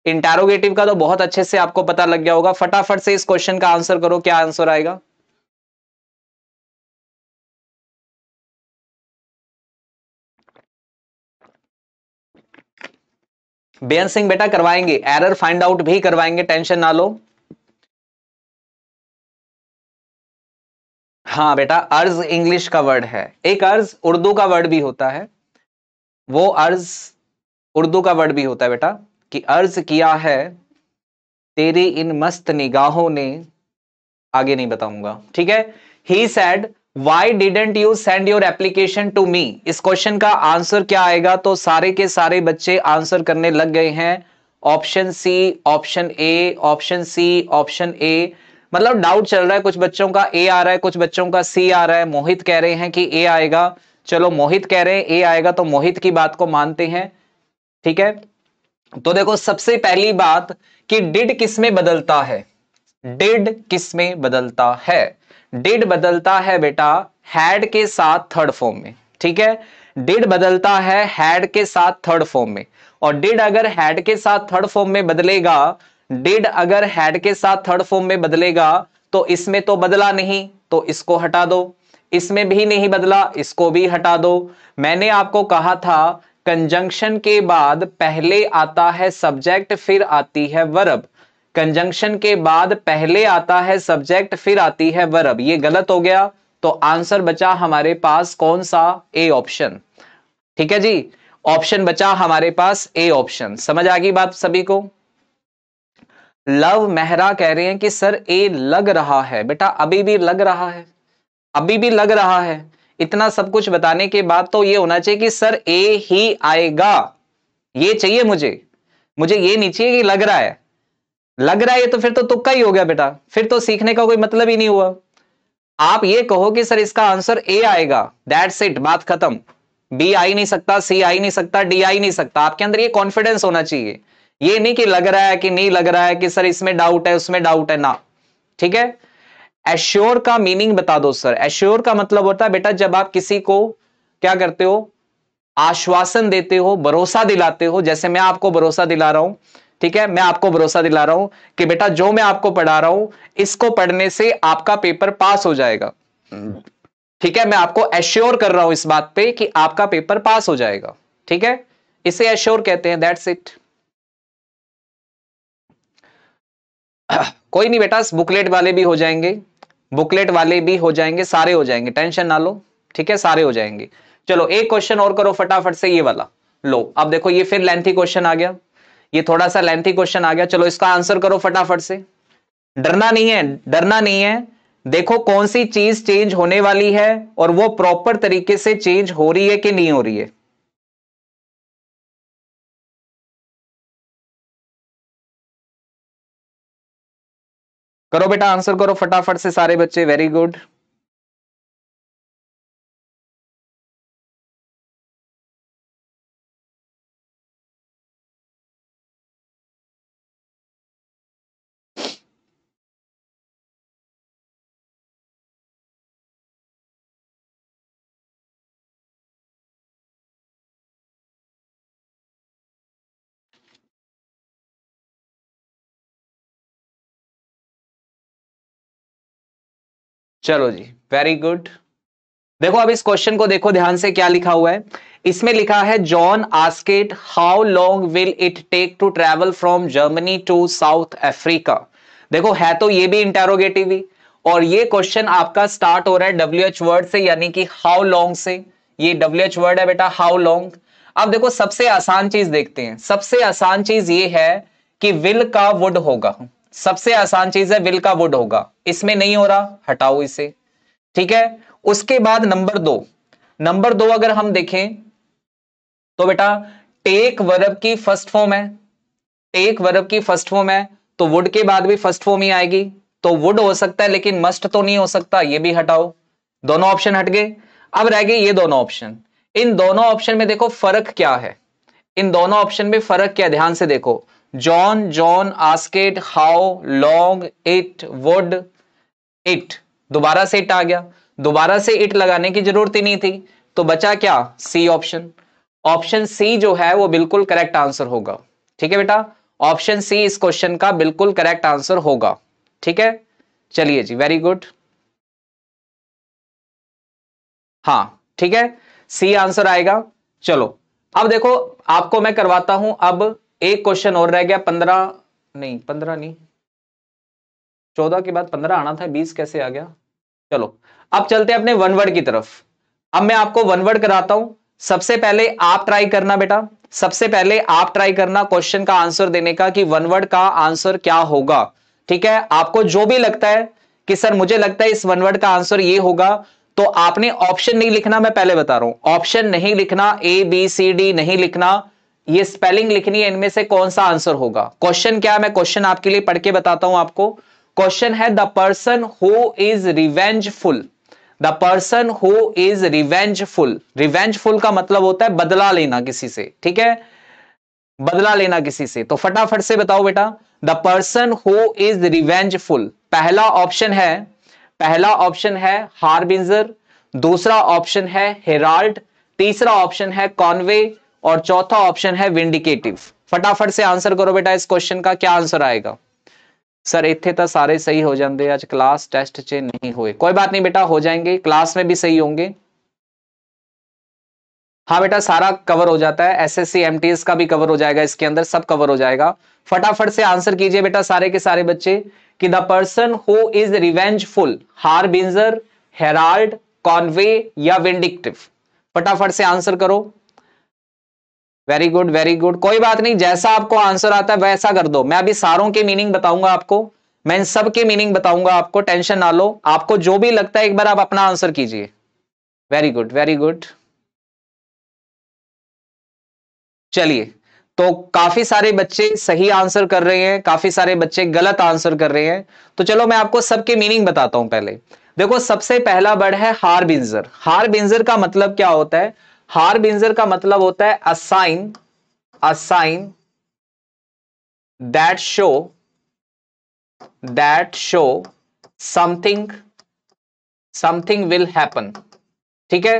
इंटरोगेटिव का तो बहुत अच्छे से आपको पता लग गया होगा। फटाफट से इस क्वेश्चन का आंसर करो, क्या आंसर आएगा? बेअंत सिंह बेटा करवाएंगे, एरर फाइंड आउट भी करवाएंगे, टेंशन ना लो। हाँ बेटा, अर्ज इंग्लिश का वर्ड है, एक अर्ज उर्दू का वर्ड भी होता है, वो अर्ज उर्दू का वर्ड भी होता है बेटा, कि अर्ज किया है तेरी इन मस्त निगाहों ने, आगे नहीं बताऊंगा। ठीक है, he said why didn't you send your application to me. इस क्वेश्चन का आंसर क्या आएगा? तो सारे के सारे बच्चे आंसर करने लग गए हैं। Option C, option A, option C, option A. मतलब डाउट चल रहा है, कुछ बच्चों का ए आ रहा है, कुछ बच्चों का सी आ रहा है। मोहित कह रहे हैं कि ए आएगा, चलो मोहित कह रहे हैं ए आएगा, तो मोहित की बात को मानते हैं। ठीक है, तो देखो सबसे पहली बात कि डिड किस में बदलता है, डिड किस में बदलता है, डिड बदलता है बेटा हैड के साथ थर्ड फॉर्म में। ठीक है, डिड बदलता है हैड के साथ थर्ड फॉर्म में, और डिड अगर हैड के साथ थर्ड फॉर्म में बदलेगा, डिड अगर हैड के साथ थर्ड फॉर्म में बदलेगा तो इसमें तो बदला नहीं, तो इसको हटा दो, इसमें भी नहीं बदला, इसको भी हटा दो। मैंने आपको कहा था कंजंक्शन के बाद पहले आता है सब्जेक्ट फिर आती है वर्ब, कंजंक्शन के बाद पहले आता है सब्जेक्ट फिर आती है वर्ब, ये गलत हो गया, तो आंसर बचा हमारे पास कौन सा, ए ऑप्शन। ठीक है जी, ऑप्शन बचा हमारे पास ए ऑप्शन। समझ आ गई बात सभी को? लव मेहरा कह रहे हैं कि सर ए लग रहा है, बेटा अभी भी लग रहा है, अभी भी लग रहा है। इतना सब कुछ बताने के बाद तो ये होना चाहिए कि सर ए ही आएगा, ये चाहिए मुझे, मुझे ये नहीं चाहिए कि लग रहा है। लग रहा है तो फिर तो तुक्का ही हो गया बेटा, फिर तो सीखने का कोई मतलब ही नहीं हुआ। आप ये कहो कि सर इसका आंसर ए आएगा, दैट्स इट, बात खत्म। बी आ ही नहीं सकता, सी आ ही नहीं सकता, डी आ ही नहीं सकता। आपके अंदर ये कॉन्फिडेंस होना चाहिए, ये नहीं कि लग रहा है कि नहीं लग रहा है, कि सर इसमें डाउट है उसमें डाउट है ना। ठीक है, एश्योर का मीनिंग बता दो सर। एश्योर का मतलब होता है बेटा जब आप किसी को क्या करते हो, आश्वासन देते हो, भरोसा दिलाते हो, जैसे मैं आपको भरोसा दिला रहा हूं। ठीक है, मैं आपको भरोसा दिला रहा हूं कि बेटा जो मैं आपको पढ़ा रहा हूं इसको पढ़ने से आपका पेपर पास हो जाएगा। ठीक है, मैं आपको एश्योर कर रहा हूं इस बात पे कि आपका पेपर पास हो जाएगा। ठीक है, इसे एश्योर कहते हैं, दैट्स इट। कोई नहीं बेटा, बुकलेट वाले भी हो जाएंगे, बुकलेट वाले भी हो जाएंगे, सारे हो जाएंगे, टेंशन ना लो। ठीक है, सारे हो जाएंगे। चलो एक क्वेश्चन और करो फटाफट से, ये वाला लो। अब देखो ये फिर लेंथी क्वेश्चन आ गया, ये थोड़ा सा लेंथी क्वेश्चन आ गया। चलो इसका आंसर करो फटाफट से, डरना नहीं है, डरना नहीं है। देखो कौन सी चीज चेंज होने वाली है और वो प्रॉपर तरीके से चेंज हो रही है कि नहीं हो रही है। करो बेटा आंसर करो फटाफट से सारे बच्चे, वेरी गुड। चलो जी, वेरी गुड। देखो अब इस क्वेश्चन को देखो ध्यान से, क्या लिखा हुआ है। इसमें लिखा है John asked how long will it take to travel from Germany to South Africa. देखो है तो ये भी इंटेरोगेटिव ही, और ये क्वेश्चन आपका स्टार्ट हो रहा है WH वर्ड से, यानी कि हाउ लॉन्ग से। ये WH वर्ड है बेटा, हाउ लॉन्ग। अब देखो सबसे आसान चीज देखते हैं, सबसे आसान चीज ये है कि विल का वुड होगा, सबसे आसान चीज है विल का वुड होगा। इसमें नहीं हो रहा, हटाओ इसे। ठीक है, उसके बाद नंबर दो, नंबर दो अगर हम देखें तो बेटा टेक वर्ब की फर्स्ट फॉर्म है, टेक वर्ब की फर्स्ट फॉर्म है, तो वुड के बाद भी फर्स्ट फॉर्म ही आएगी, तो वुड हो सकता है लेकिन मस्ट तो नहीं हो सकता, ये भी हटाओ। दोनों ऑप्शन हट गए, अब रह गए ये दोनों ऑप्शन। इन दोनों ऑप्शन में देखो फर्क क्या है, इन दोनों ऑप्शन में फर्क क्या, ध्यान से देखो। John, John asked, how, long, it, would, it, दोबारा से इट आ गया, दोबारा से इट लगाने की जरूरत ही नहीं थी, तो बचा क्या, सी ऑप्शन। ऑप्शन सी जो है वो बिल्कुल करेक्ट आंसर होगा। ठीक है बेटा, ऑप्शन सी इस क्वेश्चन का बिल्कुल करेक्ट आंसर होगा। ठीक है, चलिए जी, वेरी गुड। हाँ ठीक है, सी आंसर आएगा। चलो अब देखो आपको मैं करवाता हूं, अब एक क्वेश्चन और रह गया, 15 नहीं, 15 नहीं, 14 के बाद 15 आना था, 20 कैसे आ गया। चलो अब चलते हैं अपने वन वर्ड की तरफ। अब मैं आपको वन वर्ड कराता हूं। सबसे पहले आप ट्राई करना बेटा, सबसे पहले आप ट्राई करना क्वेश्चन का आंसर देने का कि वन वर्ड का आंसर क्या होगा। ठीक है, आपको जो भी लगता है कि सर मुझे लगता है इस वन वर्ड का आंसर ये होगा, तो आपने ऑप्शन नहीं लिखना, मैं पहले बता रहा हूं, ऑप्शन नहीं लिखना, ABCD नहीं लिखना, ये स्पेलिंग लिखनी है इनमें से कौन सा आंसर होगा। क्वेश्चन क्या है, मैं क्वेश्चन आपके लिए पढ़ के बताता हूं आपको। क्वेश्चन है the person who is revengeful, the person who is revengeful, revengeful का मतलब होता है बदला लेना किसी से, ठीक है, बदला लेना किसी से। तो फटाफट से बताओ बेटा, the person who is revengeful, पहला ऑप्शन है, पहला ऑप्शन है हार्बिंजर, दूसरा ऑप्शन है हेराल्ड, तीसरा ऑप्शन है कॉन्वे और चौथा ऑप्शन है विंडिकेटिव। फटाफट से आंसर करो बेटा इस क्वेश्चन का, क्या आंसर आएगा? सर इतने तो सारे सही हो जाते, आज क्लास टेस्ट च नहीं हुए, कोई बात नहीं बेटा, हो जाएंगे, क्लास में भी सही होंगे। हाँ बेटा सारा कवर हो जाता है, एसएससी एमटीएस का भी कवर हो जाएगा, इसके अंदर सब कवर हो जाएगा। फटाफट से आंसर कीजिए बेटा सारे के सारे बच्चे कि the person who is revengeful, harbinger, Herald, Conway या विंडिक्टिव। फटाफट से आंसर करो। वेरी गुड वेरी गुड, कोई बात नहीं, जैसा आपको आंसर आता है वैसा कर दो। मैं अभी सारों के मीनिंग बताऊंगा आपको, मैं इन सब के मीनिंग बताऊंगा आपको, टेंशन ना लो। आपको जो भी लगता है एक बार आप अपना आंसर कीजिए। Very good very good. चलिए, तो काफी सारे बच्चे सही आंसर कर रहे हैं, काफी सारे बच्चे गलत आंसर कर रहे हैं। तो चलो मैं आपको सबके मीनिंग बताता हूं। पहले देखो, सबसे पहला वर्ड है हार्बिंजर। हार्बिंजर का मतलब क्या होता है? हार्बिंजर का मतलब होता है a sign, a sign that show something, something will happen. ठीक है,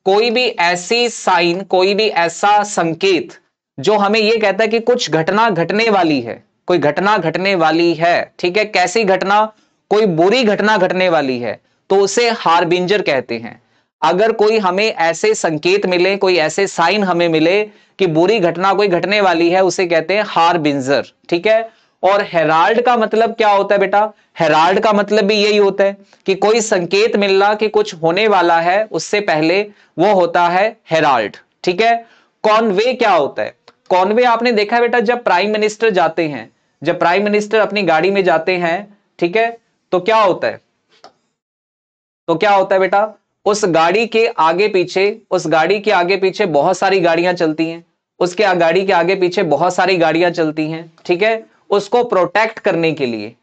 कोई भी ऐसी साइन, कोई भी ऐसा संकेत जो हमें यह कहता है कि कुछ घटना घटने वाली है, कोई घटना घटने वाली है। ठीक है, कैसी घटना? कोई बुरी घटना घटने वाली है, तो उसे हार्बिंजर कहते हैं। अगर कोई हमें ऐसे संकेत मिले, कोई ऐसे साइन हमें मिले कि बुरी घटना कोई घटने वाली है, उसे कहते हैं हार्बिंजर। ठीक है, और हेराल्ड का मतलब क्या होता है बेटा? हेराल्ड का मतलब भी यही होता है कि कोई संकेत मिलना कि कुछ होने वाला है, उससे पहले वो होता है हेराल्ड। ठीक है, कॉन्वे क्या होता है? कॉन्वे आपने देखा है बेटा, जब प्राइम मिनिस्टर जाते हैं, जब प्राइम मिनिस्टर अपनी गाड़ी में जाते हैं, ठीक है, तो क्या होता है? तो क्या होता है बेटा? उस गाड़ी के आगे पीछे, उस गाड़ी के आगे पीछे बहुत सारी गाड़ियां चलती हैं, उसके गाड़ी के आगे पीछे बहुत सारी गाड़ियां चलती हैं। ठीक है, उसको प्रोटेक्ट करने के लिए,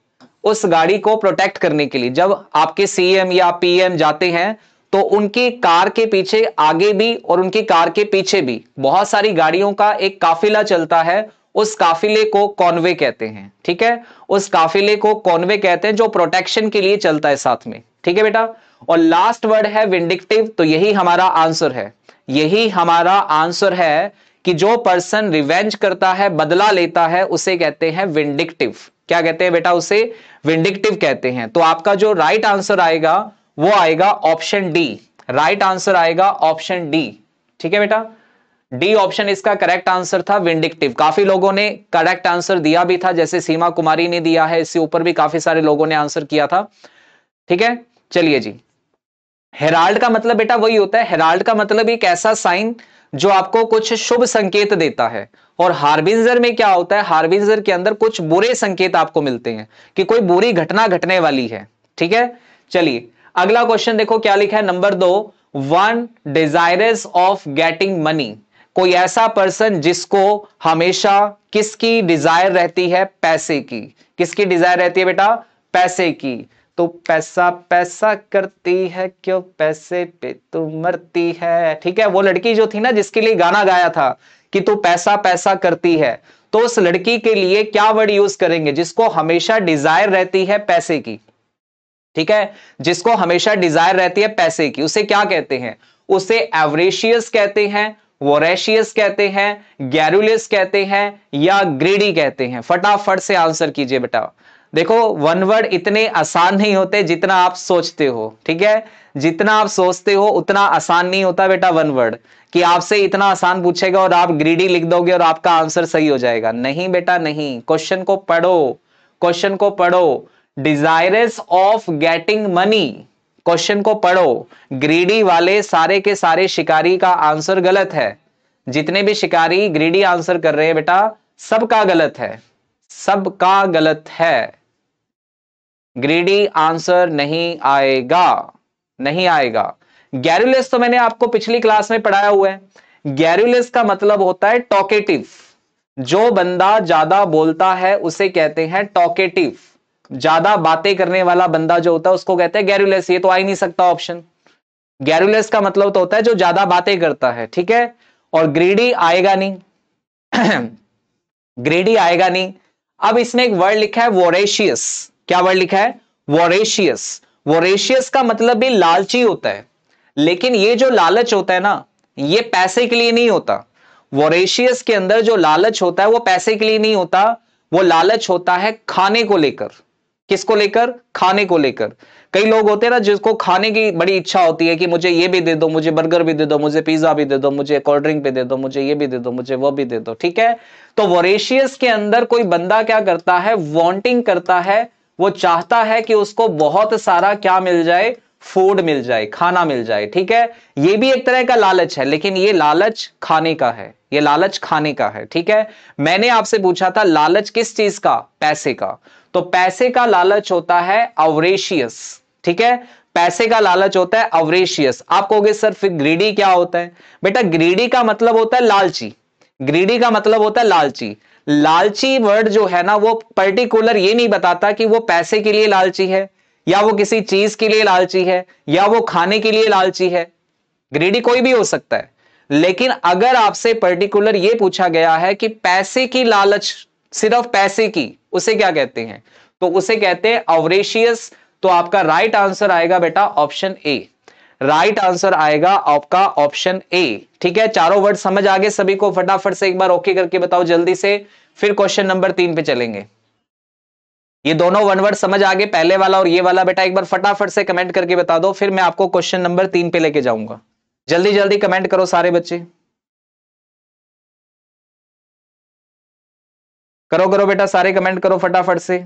उस गाड़ी को प्रोटेक्ट करने के लिए जब आपके सीएम या पीएम जाते हैं, तो उनकी कार के पीछे आगे भी और उनकी कार के पीछे भी बहुत सारी गाड़ियों का एक काफिला चलता है। उस काफिले को कॉन्वे कहते हैं। ठीक है, उस काफिले को कॉन्वे कहते हैं जो प्रोटेक्शन के लिए चलता है साथ में। ठीक है बेटा, और लास्ट वर्ड है विंडिक्टिव। तो यही हमारा आंसर है, यही हमारा आंसर है कि जो पर्सन रिवेंज करता है, बदला लेता है, उसे कहते हैं विंडिक्टिव। क्या कहते हैं बेटा? उसे विंडिक्टिव कहते हैं। तो आपका जो राइट आंसर आएगा वो आएगा ऑप्शन डी। राइट आंसर आएगा ऑप्शन डी। ठीक है बेटा, डी ऑप्शन इसका करेक्ट आंसर था, विंडिक्टिव। काफी लोगों ने करेक्ट आंसर दिया भी था, जैसे सीमा कुमारी ने दिया है, इससे ऊपर भी काफी सारे लोगों ने आंसर किया था। ठीक है, चलिए जी। हेराल्ड का मतलब बेटा वही होता है, हेराल्ड का मतलब एक ऐसा साइन जो आपको कुछ शुभ संकेत देता है। और हार्बिंजर में क्या होता है? हार्बिंजर के अंदर कुछ बुरे संकेत आपको मिलते हैं कि कोई बुरी घटना घटने वाली है। ठीक है, चलिए अगला क्वेश्चन देखो क्या लिखा है, number 2, one desirous of getting money. कोई ऐसा पर्सन जिसको हमेशा किसकी डिजायर रहती है? पैसे की। किसकी डिजायर रहती है बेटा? पैसे की। तो पैसा पैसा करती है क्यों, पैसे पे तू मरती है। ठीक है, वो लड़की जो थी ना जिसके लिए गाना गाया था कि तू पैसा पैसा करती है, तो उस लड़की के लिए क्या वर्ड यूज करेंगे? जिसको हमेशा डिजायर रहती है पैसे की। ठीक है, जिसको हमेशा डिजायर रहती है पैसे की, उसे क्या कहते हैं? उसे एवरेशियस कहते हैं, वोरेशियस कहते हैं, गैरुलियस कहते हैं या ग्रीडी कहते हैं। फटाफट से आंसर कीजिए बेटा। देखो, वन वर्ड इतने आसान नहीं होते जितना आप सोचते हो। ठीक है, जितना आप सोचते हो उतना आसान नहीं होता बेटा वन वर्ड, कि आपसे इतना आसान पूछेगा और आप ग्रीडी लिख दोगे और आपका आंसर सही हो जाएगा। नहीं बेटा नहीं, क्वेश्चन को पढ़ो, क्वेश्चन को पढ़ो। Desirous of getting money, question को पढ़ो। ग्रीडी वाले सारे के सारे शिकारी का आंसर गलत है। जितने भी शिकारी ग्रीडी आंसर कर रहे हैं बेटा, सबका गलत है, सबका गलत है। ग्रीडी आंसर नहीं आएगा, नहीं आएगा। गैरुलस तो मैंने आपको पिछली क्लास में पढ़ाया हुआ है। गैरुलस का मतलब होता है टॉकेटिव। जो बंदा ज्यादा बोलता है उसे कहते हैं टॉकेटिव। ज्यादा बातें करने वाला बंदा जो होता है उसको कहते हैं गैरुलस। ये तो आ ही नहीं सकता ऑप्शन। गैरुलस का मतलब तो होता है जो ज्यादा बातें करता है, ठीक है। और ग्रीडी आएगा नहीं ग्रीडी आएगा नहीं। अब इसने एक वर्ड लिखा है वोरेशियस। क्या वर्ड लिखा है? वोरेशियस। वोरेशियस का मतलब भी लालची होता है, लेकिन ये जो लालच होता है ना, ये पैसे के लिए नहीं होता। वोरेशियस के अंदर जो लालच होता है वो पैसे के लिए नहीं होता, वो लालच होता है खाने को लेकर। किसको लेकर? खाने को लेकर। कई लोग होते हैं ना जिसको खाने की बड़ी इच्छा होती है कि मुझे ये भी दे दो, मुझे बर्गर भी दे दो, मुझे पिज्जा भी दे दो, मुझे कोल्ड ड्रिंक भी दे दो, मुझे ये भी दे दो, मुझे वो भी दे दो, ठीक है। तो वोरेशियस के अंदर कोई बंदा क्या करता है? वांटिंग करता है। वो चाहता है कि उसको बहुत सारा क्या मिल जाए? फूड मिल जाए, खाना मिल जाए, ठीक है। ये भी एक तरह का लालच है, लेकिन ये लालच खाने का है, ये लालच खाने का है, ठीक है। मैंने आपसे पूछा था लालच किस चीज का? पैसे का। तो पैसे का लालच होता है अवरेशियस, ठीक है। पैसे का लालच होता है अवरेशियस। आप कहोगे सर फिर ग्रीडी क्या होता है? बेटा ग्रीडी का मतलब होता है लालची। ग्रीडी का मतलब होता है लालची। लालची वर्ड जो है ना, वो पर्टिकुलर ये नहीं बताता कि वो पैसे के लिए लालची है, या वो किसी चीज के लिए लालची है, या वो खाने के लिए लालची है। ग्रीडी कोई भी हो सकता है। लेकिन अगर आपसे पर्टिकुलर यह पूछा गया है कि पैसे की लालच, सिर्फ पैसे की, उसे क्या कहते हैं? तो उसे कहते हैं अवरेशियस। तो आपका राइट आंसर आएगा बेटा ऑप्शन ए। राइट आंसर आएगा आपका ऑप्शन ए, ठीक है। चारों वर्ड समझ आ गए सभी को? फटाफट से एक बार ओके करके बताओ जल्दी से, फिर क्वेश्चन नंबर 3 पे चलेंगे। ये दोनों वन वर्ड समझ आ गए, पहले वाला और ये वाला? बेटा एक बार फटाफट से कमेंट करके बता दो, फिर मैं आपको क्वेश्चन नंबर 3 पे लेके जाऊंगा। जल्दी जल्दी कमेंट करो सारे बच्चे, करो करो बेटा, सारे कमेंट करो फटाफट से।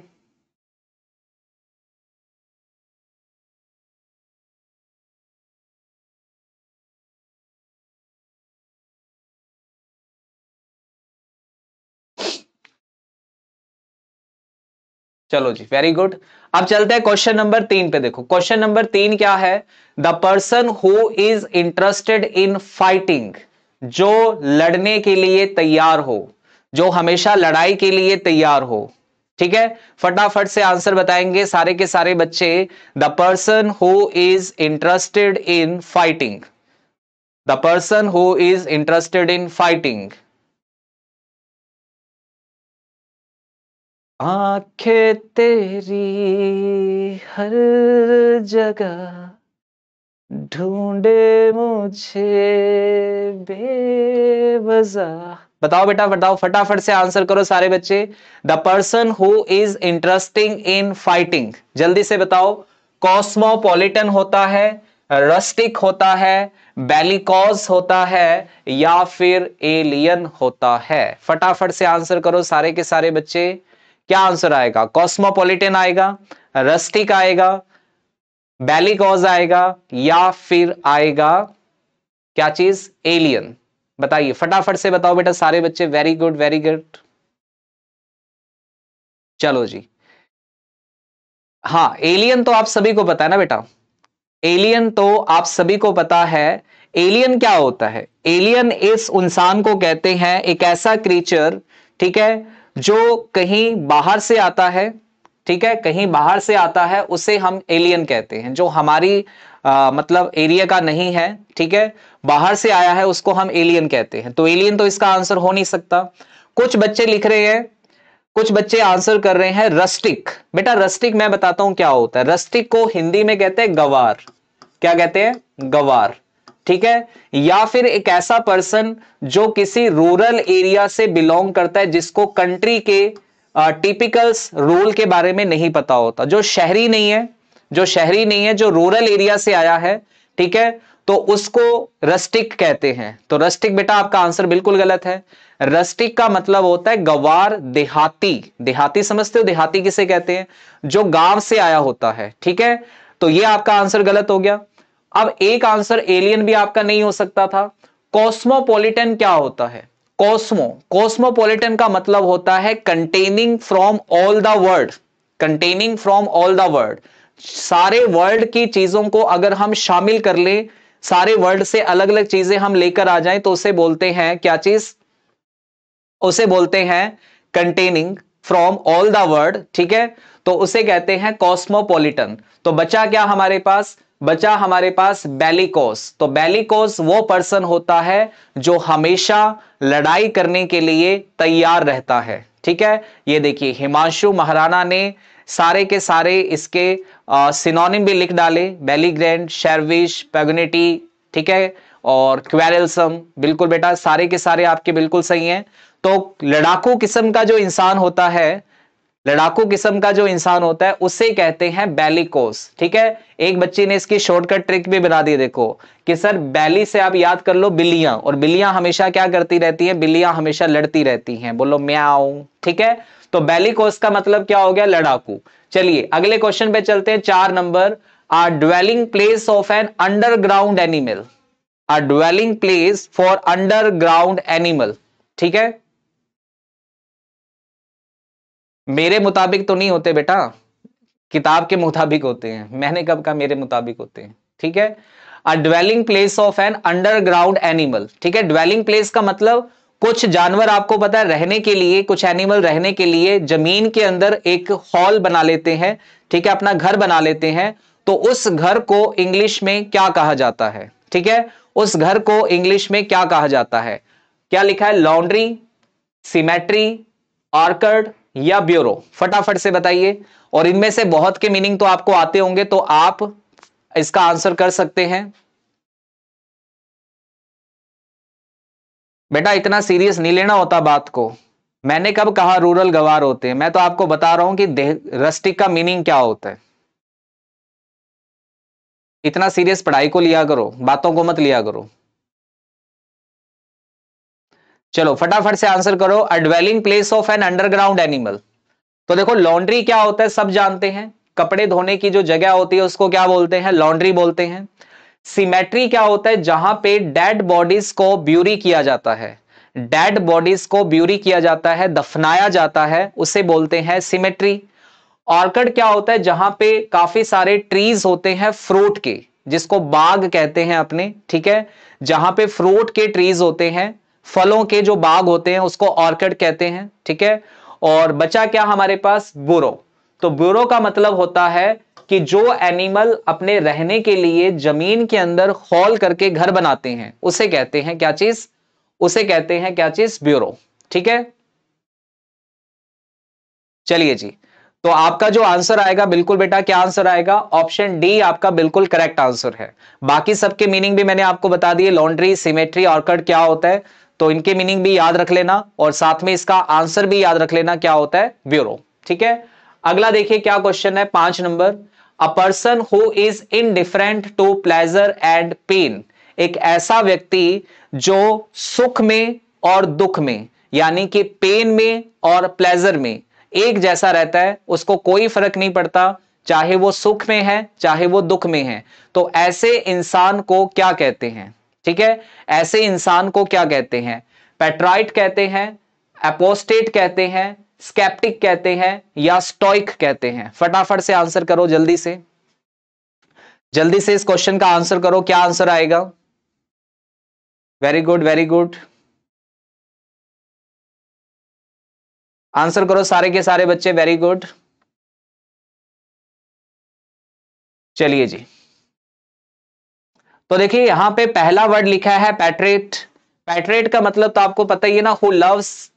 चलो जी, वेरी गुड। अब चलते हैं क्वेश्चन नंबर 3 पे। देखो क्वेश्चन नंबर 3 क्या है? The person who is interested in fighting, जो लड़ने के लिए तैयार हो, जो हमेशा लड़ाई के लिए तैयार हो, ठीक है। फटाफट से आंसर बताएंगे सारे के सारे बच्चे। The person who is interested in fighting, the person who is interested in fighting. आंखें तेरी हर जगह ढूंढे मुझे बेवजह। बताओ बेटा, बताओ फटाफट से आंसर करो सारे बच्चे। The person who is interesting in fighting, जल्दी से बताओ। कॉस्मोपॉलिटन होता है, रस्टिक होता है, बेलिकॉज होता है, या फिर एलियन होता है? फटाफट से आंसर करो सारे के सारे बच्चे। क्या आंसर आएगा? कॉस्मोपॉलिटन आएगा, रस्टिक आएगा, बेलिकॉज आएगा, या फिर आएगा क्या चीज? एलियन। बताइए फटाफट से बताओ बेटा सारे बच्चे। Very good, very good. चलो जी, हाँ एलियन तो आप सभी को पता है ना बेटा, एलियन तो आप सभी को पता है। एलियन क्या होता है? एलियन इस इंसान को कहते हैं, एक ऐसा क्रीचर, ठीक है, जो कहीं बाहर से आता है, ठीक है, कहीं बाहर से आता है, उसे हम एलियन कहते हैं। जो हमारी मतलब एरिया का नहीं है, ठीक है, बाहर से आया है, उसको हम एलियन कहते हैं। तो एलियन तो इसका आंसर हो नहीं सकता। कुछ बच्चे लिख रहे हैं, कुछ बच्चे आंसर कर रहे हैं रस्टिक। बेटा रस्टिक मैं बताता हूं क्या होता है। रस्टिक को हिंदी में कहते हैं गवार। क्या कहते हैं? गवार, ठीक है। या फिर एक ऐसा पर्सन जो किसी रूरल एरिया से बिलोंग करता है, जिसको कंट्री के टिपिकल्स रूल के बारे में नहीं पता होता, जो शहरी नहीं है, जो शहरी नहीं है, जो रूरल एरिया से आया है, ठीक है, तो उसको रस्टिक कहते हैं। तो रस्टिक बेटा आपका आंसर बिल्कुल गलत है। रस्टिक का मतलब होता है गवार, देहाती। देहाती समझते हो? देहाती किसे कहते हैं? जो गांव से आया होता है, ठीक है। तो ये आपका आंसर गलत हो गया। अब एक आंसर एलियन भी आपका नहीं हो सकता था। कॉस्मोपॉलिटन क्या होता है? कॉस्मोपॉलिटन का मतलब होता है containing from all the world. Containing from all the world, सारे वर्ल्ड की चीजों को अगर हम शामिल कर ले, सारे वर्ल्ड से अलग अलग चीजें हम लेकर आ जाएं, तो उसे बोलते हैं क्या चीज? उसे बोलते हैं containing from all the world, ठीक है। तो उसे कहते हैं कॉस्मोपॉलिटन। तो बचा क्या हमारे पास? बचा हमारे पास बेलिकोस। तो बेलिकोस वो पर्सन होता है जो हमेशा लड़ाई करने के लिए तैयार रहता है। ठीक है, ये देखिए हिमांशु महाराणा ने सारे के सारे इसके सिनोनिम भी लिख डाले, बेलीग्रैंड, शेरविश, पैगनेटी, ठीक है, और क्वेरलसम। बिल्कुल बेटा, सारे के सारे आपके बिल्कुल सही हैं। तो लड़ाकू किस्म का जो इंसान होता है, लड़ाकू किस्म का जो इंसान होता है उसे कहते हैं बेलिकोस। ठीक है, एक बच्ची ने इसकी शॉर्टकट ट्रिक भी बना दी, देखो कि सर बैली से आप याद कर लो बिल्लियां, और बिल्लियां हमेशा क्या करती रहती हैं, बिल्लियां हमेशा लड़ती रहती हैं, बोलो म्याऊ। ठीक है, तो बेलिकोस का मतलब क्या हो गया, लड़ाकू। चलिए अगले क्वेश्चन पे चलते हैं, 4 number. A dwelling place of an underground animal, a dwelling place for underground animal. ठीक है, मेरे मुताबिक तो नहीं होते बेटा, किताब के मुताबिक होते हैं। मैंने कब कहा मेरे मुताबिक होते हैं। ठीक है, a dwelling place of an underground animal. ठीक है, ड्वेलिंग प्लेस का मतलब कुछ जानवर आपको पता है रहने के लिए, कुछ एनिमल रहने के लिए जमीन के अंदर एक हॉल बना लेते हैं। ठीक है, अपना घर बना लेते हैं। तो उस घर को इंग्लिश में क्या कहा जाता है? ठीक है, उस घर को इंग्लिश में क्या कहा जाता है? क्या लिखा है, लॉन्ड्री, सिमेट्री, ऑर्कर्ड या ब्यूरो? फटाफट से बताइए। और इनमें से बहुत के मीनिंग तो आपको आते होंगे, तो आप इसका आंसर कर सकते हैं। बेटा इतना सीरियस नहीं लेना होता बात को। मैंने कब कहा रूरल गवार होते हैं? मैं तो आपको बता रहा हूं कि रस्टिक का मीनिंग क्या होता है। इतना सीरियस पढ़ाई को लिया करो, बातों को मत लिया करो। चलो फटाफट से आंसर करो। A dwelling place of an underground animal. तो देखो लॉन्ड्री क्या होता है सब जानते हैं, कपड़े धोने की जो जगह होती है उसको क्या बोलते हैं, लॉन्ड्री बोलते हैं। सिमेट्री क्या होता है, जहां पे डेड बॉडीज को ब्यूरी किया जाता है, डेड बॉडीज को ब्यूरी किया जाता है, दफनाया जाता है, उसे बोलते हैं सिमेट्री। ऑर्किड क्या होता है, जहां पे काफी सारे ट्रीज होते हैं फ्रूट के, जिसको बाग कहते हैं अपने। ठीक है, जहां पे फ्रूट के ट्रीज होते हैं, फलों के जो बाग होते हैं उसको ऑर्किड कहते हैं। ठीक है, और बचा क्या हमारे पास, बुरो। तो बुरो का मतलब होता है कि जो एनिमल अपने रहने के लिए जमीन के अंदर हॉल करके घर बनाते हैं उसे कहते हैं क्या चीज, उसे कहते हैं क्या चीज, ब्यूरो। ठीक है, चलिए जी। तो आपका जो आंसर आएगा, बिल्कुल बेटा क्या आंसर आएगा, ऑप्शन डी आपका बिल्कुल करेक्ट आंसर है। बाकी सबके मीनिंग भी मैंने आपको बता दिए, लॉन्ड्री, सिमेट्री, ऑर्किड क्या होता है, तो इनके मीनिंग भी याद रख लेना, और साथ में इसका आंसर भी याद रख लेना क्या होता है, ब्यूरो। ठीक है, अगला देखिए क्या क्वेश्चन है, 5 number. A person who is indifferent to pleasure and pain. एक ऐसा व्यक्ति जो सुख में और दुख में, यानी कि पेन में और प्लेजर में एक जैसा रहता है, उसको कोई फर्क नहीं पड़ता, चाहे वो सुख में है चाहे वो दुख में है। तो ऐसे इंसान को क्या कहते हैं? ठीक है, ऐसे इंसान को क्या कहते हैं? पेट्राइट कहते हैं, एपोस्टेट कहते हैं, स्केप्टिक कहते हैं, या स्टोइक कहते हैं? फटाफट से आंसर करो, जल्दी से, जल्दी से इस क्वेश्चन का आंसर करो, क्या आंसर आएगा? Very good, very good, answer करो सारे के सारे बच्चे, वेरी गुड। चलिए जी, तो देखिए यहां पे पहला वर्ड लिखा है पैट्रियट। पैट्रियट का मतलब तो आपको पता ही है ना, हु लव्स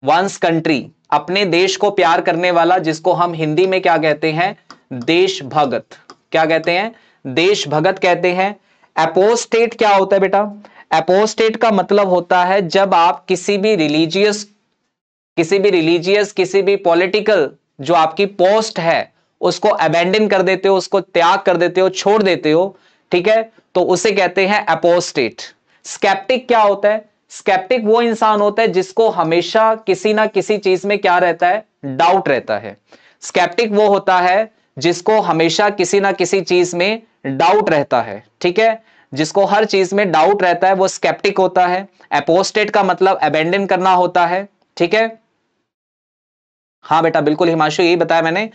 वंस कंट्री, अपने देश को प्यार करने वाला, जिसको हम हिंदी में क्या कहते हैं, देशभगत। क्या कहते हैं, देशभगत कहते हैं। एपोस्टेट क्या होता है बेटा? एपोस्टेट का मतलब होता है जब आप किसी भी रिलीजियस, किसी भी पॉलिटिकल जो आपकी पोस्ट है उसको अबेंडन कर देते हो, उसको त्याग कर देते हो, छोड़ देते हो। ठीक है, तो उसे कहते हैं एपोस्टेट। स्केप्टिक क्या होता है? स्केप्टिक वो इंसान होता है जिसको हमेशा किसी ना किसी चीज में क्या रहता है, डाउट रहता है। स्केप्टिक वो होता है जिसको हमेशा किसी ना किसी चीज में डाउट रहता है। ठीक है, जिसको हर चीज में डाउट रहता है वो स्केप्टिक होता है। एपोस्टेट का मतलब अबेंडन करना होता है। ठीक है, हाँ बेटा बिल्कुल हिमांशु, यही बताया मैंने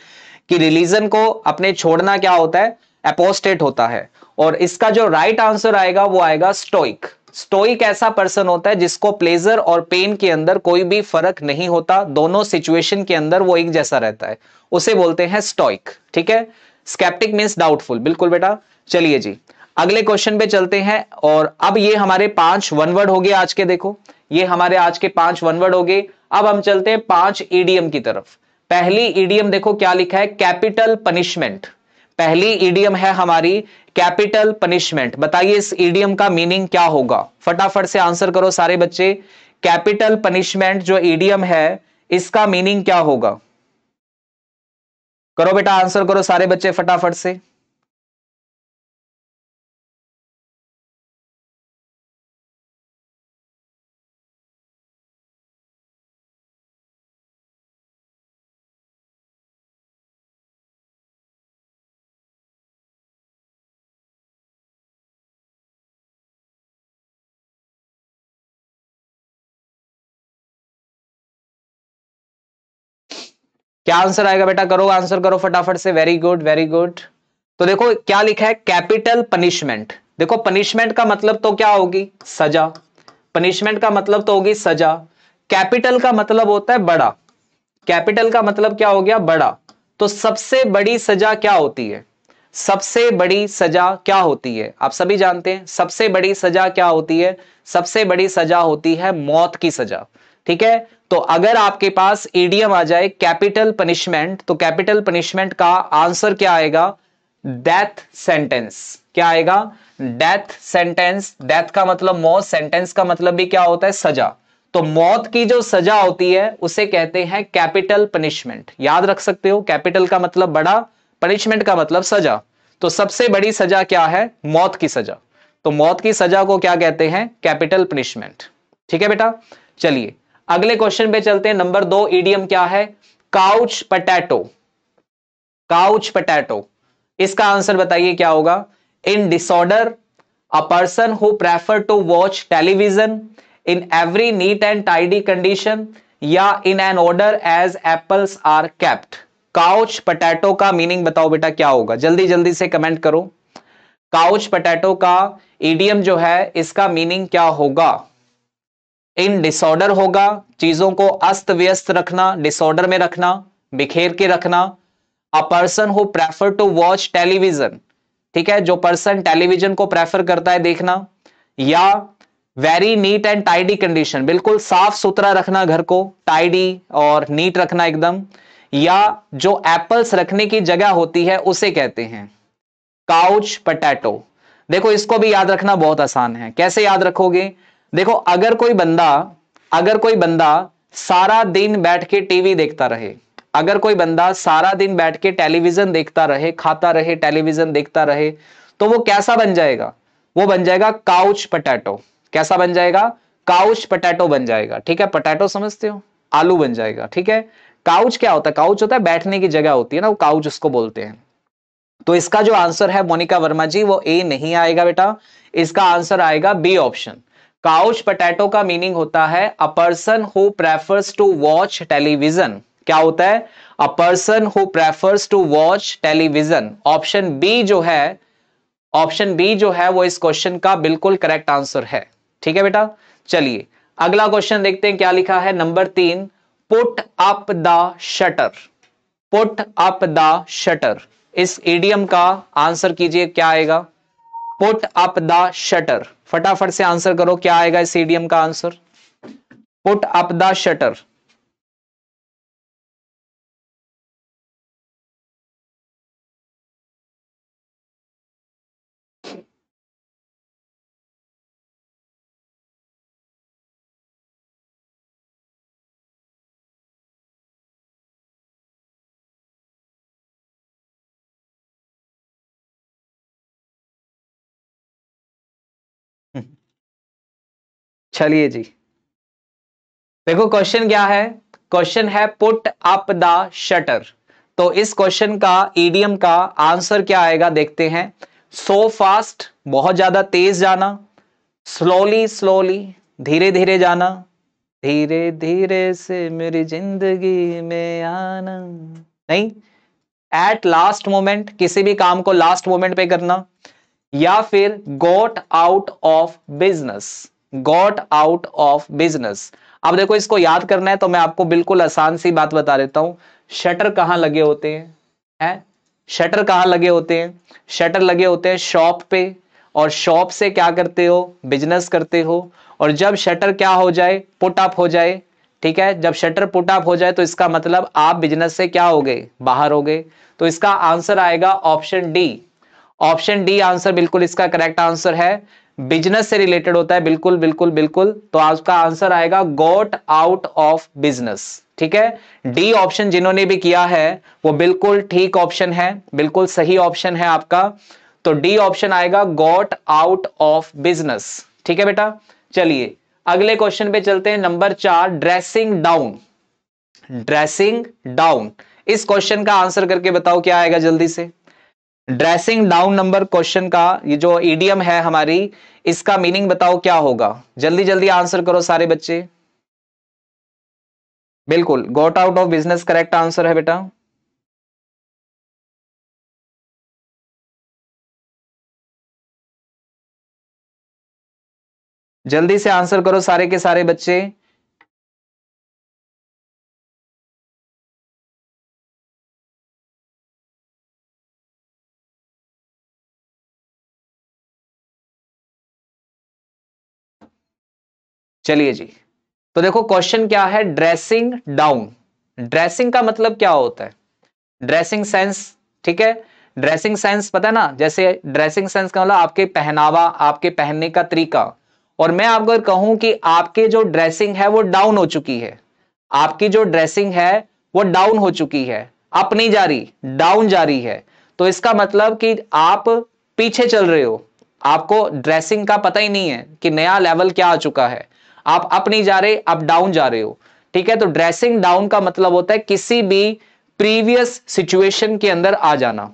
कि रिलीजन को अपने छोड़ना क्या होता है, एपोस्टेट होता है। और इसका जो राइट आंसर आएगा वो आएगा स्टोइक। स्टोइक ऐसा पर्सन होता है जिसको प्लेजर और पेन के अंदर कोई भी फर्क नहीं होता, दोनों सिचुएशन के अंदर वो एक जैसा रहता है, उसे बोलते हैं स्टोइक। ठीक है, स्केप्टिक मीन्स डाउटफुल, बिल्कुल बेटा। चलिए जी अगले क्वेश्चन पे चलते हैं। और अब ये हमारे 5 वन वर्ड हो गए आज के, देखो ये हमारे आज के 5 वन वर्ड हो गए। अब हम चलते हैं 5 ईडीएम की तरफ। पहली ईडीएम देखो क्या लिखा है, कैपिटल पनिशमेंट। पहली ईडीएम है हमारी कैपिटल पनिशमेंट। बताइए इस ईडीएम का मीनिंग क्या होगा, फटाफट से आंसर करो सारे बच्चे। कैपिटल पनिशमेंट जो ईडीएम है इसका मीनिंग क्या होगा, करो बेटा आंसर करो सारे बच्चे फटाफट से। क्या आंसर आएगा बेटा, करो आंसर करो फटाफट से। Very good very good. तो देखो क्या लिखा है, कैपिटल पनिशमेंट। देखो पनिशमेंट का मतलब तो क्या होगी, सजा। पनिशमेंट का मतलब तो होगी सजा। कैपिटल का मतलब होता है बड़ा। कैपिटल का मतलब क्या हो गया, बड़ा। तो सबसे बड़ी सजा क्या होती है, सबसे बड़ी सजा क्या होती है, आप सभी जानते हैं सबसे बड़ी सजा क्या होती है। सबसे बड़ी सजा होती है मौत की सजा। ठीक है, तो अगर आपके पास ईडीएम आ जाए कैपिटल पनिशमेंट, तो कैपिटल पनिशमेंट का आंसर क्या आएगा, डेथ सेंटेंस। क्या आएगा, डेथ सेंटेंस। डेथ का मतलब मौत, सेंटेंस का मतलब भी क्या होता है, सजा। तो मौत की जो सजा होती है उसे कहते हैं कैपिटल पनिशमेंट। याद रख सकते हो, कैपिटल का मतलब बड़ा, पनिशमेंट का मतलब सजा। तो सबसे बड़ी सजा क्या है, मौत की सजा। तो मौत की सजा को क्या कहते हैं, कैपिटल पनिशमेंट। ठीक है बेटा, चलिए अगले क्वेश्चन पे चलते हैं। नंबर 2 ईडियम क्या है, काउच पटैटो। काउच पटैटो, इसका आंसर बताइए क्या होगा। In disorder, a person who prefer to watch television, in every neat and tidy condition, या in an order as apples are kept. Couch potato का meaning बताओ बेटा क्या होगा, जल्दी जल्दी से कमेंट करो। काउच पटैटो का ईडियम जो है इसका मीनिंग क्या होगा। इन डिसऑर्डर होगा, चीजों को अस्त व्यस्त रखना, डिसऑर्डर में रखना, बिखेर के रखना। A person who prefer to watch television, ठीक है, जो पर्सन टेलीविजन को प्रेफर करता है देखना। या very neat and tidy condition, बिल्कुल साफ सुथरा रखना घर को, टाइडी और नीट रखना एकदम। या जो एप्पल्स रखने की जगह होती है उसे कहते हैं काउच पटैटो। देखो इसको भी याद रखना बहुत आसान है, कैसे याद रखोगे। देखो अगर कोई बंदा सारा दिन बैठ के टीवी देखता रहे, अगर कोई बंदा सारा दिन बैठ के टेलीविजन देखता रहे, खाता रहे, टेलीविजन देखता रहे, तो वो कैसा बन जाएगा, वो बन जाएगा काउच पटैटो। कैसा बन जाएगा, काउच पटैटो बन जाएगा। ठीक है, पटैटो समझते हो, आलू बन जाएगा। ठीक है, काउच क्या होता है, काउच होता है बैठने की जगह होती है ना, वो काउच उसको बोलते हैं। तो इसका जो आंसर है मोनिका वर्मा जी वो ए नहीं आएगा बेटा, इसका आंसर आएगा बी ऑप्शन। काउच पटैटो का मीनिंग होता है a person who prefers to watch television. क्या होता है, a person who prefers to watch television. Option B जो है, ऑप्शन बी जो है वो इस क्वेश्चन का बिल्कुल करेक्ट आंसर है। ठीक है बेटा, चलिए अगला क्वेश्चन देखते हैं क्या लिखा है। Number 3, put up the shutter. Put up the shutter, इस ईडियम का आंसर कीजिए क्या आएगा। पुट अप द शटर, फटाफट से आंसर करो क्या आएगा इस ईडियम का answer. Put up the shutter. चलिए जी, देखो क्वेश्चन क्या है, क्वेश्चन है पुट अप द शटर। तो इस क्वेश्चन का ईडियम का आंसर क्या आएगा देखते हैं। सो फास्ट, बहुत ज्यादा तेज जाना। स्लोली स्लोली, धीरे धीरे जाना। धीरे धीरे से मेरी जिंदगी में आना, नहीं। एट लास्ट मोमेंट, किसी भी काम को लास्ट मोमेंट पे करना। या फिर got out of business, got out of business. अब देखो इसको याद करना है तो मैं आपको बिल्कुल आसान सी बात बता देता हूं। शटर कहां लगे होते हैं, शटर कहाँ लगे होते हैं? शटर लगे होते हैं शॉप पे, और शॉप से क्या करते हो? बिजनेस करते हो। और जब शटर क्या हो जाए? पुट अप हो जाए, ठीक है, जब शटर पुट अप हो जाए तो इसका मतलब आप बिजनेस से क्या हो गए? बाहर हो गए। तो इसका आंसर आएगा option D. Option D answer बिल्कुल इसका करेक्ट आंसर है, बिजनेस से रिलेटेड होता है, बिल्कुल बिल्कुल बिल्कुल। तो आपका आंसर आएगा गॉट आउट ऑफ बिजनेस, ठीक है। डी ऑप्शन जिन्होंने भी किया है वो बिल्कुल ठीक ऑप्शन है, बिल्कुल सही ऑप्शन है आपका। तो डी ऑप्शन आएगा गॉट आउट ऑफ बिजनेस, ठीक है बेटा। चलिए अगले क्वेश्चन पे चलते हैं, number 4, dressing down. Dressing down, इस क्वेश्चन का आंसर करके बताओ क्या आएगा जल्दी से। ड्रेसिंग डाउन नंबर क्वेश्चन का ये जो ईडियम है हमारी, इसका मीनिंग बताओ क्या होगा? जल्दी जल्दी आंसर करो सारे बच्चे। बिल्कुल got out of business correct answer है बेटा। जल्दी से आंसर करो सारे के सारे बच्चे। चलिए जी, तो देखो क्वेश्चन क्या है, ड्रेसिंग डाउन। ड्रेसिंग का मतलब क्या होता है? ड्रेसिंग सेंस, ठीक है। ड्रेसिंग सेंस पता है ना, जैसे ड्रेसिंग सेंस का मतलब आपके पहनावा, आपके पहनने का तरीका। और मैं आपको अगर कहूं कि आपके जो ड्रेसिंग है वो डाउन हो चुकी है, आपकी जो ड्रेसिंग है वो डाउन हो चुकी है, अप नहीं जा रही, डाउन जा रही है, तो इसका मतलब कि आप पीछे चल रहे हो, आपको ड्रेसिंग का पता ही नहीं है कि नया लेवल क्या आ चुका है, आप अप नहीं जा रहे, आप डाउन जा रहे हो, ठीक है। तो ड्रेसिंग डाउन का मतलब होता है किसी भी प्रीवियस सिचुएशन के अंदर आ जाना।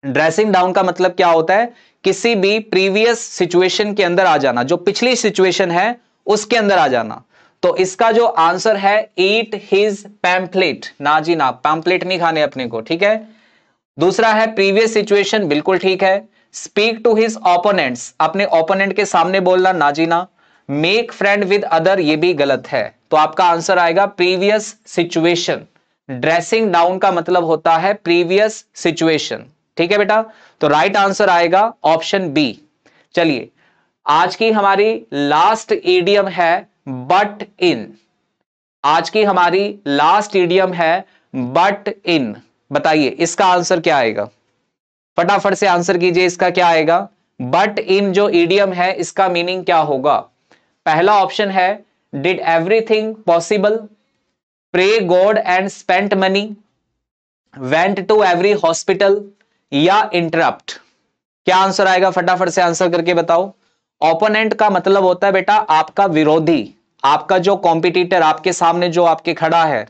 ड्रेसिंग डाउन का मतलब क्या होता है? किसी भी प्रीवियस सिचुएशन के अंदर आ जाना, जो पिछली सिचुएशन है उसके अंदर आ जाना। तो इसका जो आंसर है, ईट हिज पैम्पलेट, ना जी ना, पैम्पलेट नहीं खाने अपने को, ठीक है। दूसरा है प्रीवियस सिचुएशन, बिल्कुल ठीक है। स्पीक टू हिज ओपोनेंट्स, अपने ओपोनेंट के सामने बोलना, ना जी ना। मेक फ्रेंड विद अदर, ये भी गलत है। तो आपका आंसर आएगा प्रीवियस सिचुएशन। ड्रेसिंग डाउन का मतलब होता है प्रीवियस सिचुएशन, ठीक है बेटा। तो राइट आंसर आएगा ऑप्शन बी। चलिए आज की हमारी लास्ट ईडियम है बट इन। आज की हमारी लास्ट ईडियम है बट इन। बताइए इसका आंसर क्या आएगा? फटाफट से आंसर कीजिए, इसका क्या आएगा? बट इन जो ईडियम है इसका मीनिंग क्या होगा? पहला ऑप्शन है did everything possible, pray God and spent money, went to every hospital, या इंटरप्ट। क्या आंसर आएगा? फटाफट से आंसर करके बताओ। ओपोनेंट का मतलब होता है बेटा आपका विरोधी, आपका जो कॉम्पिटिटर आपके सामने जो आपके खड़ा है,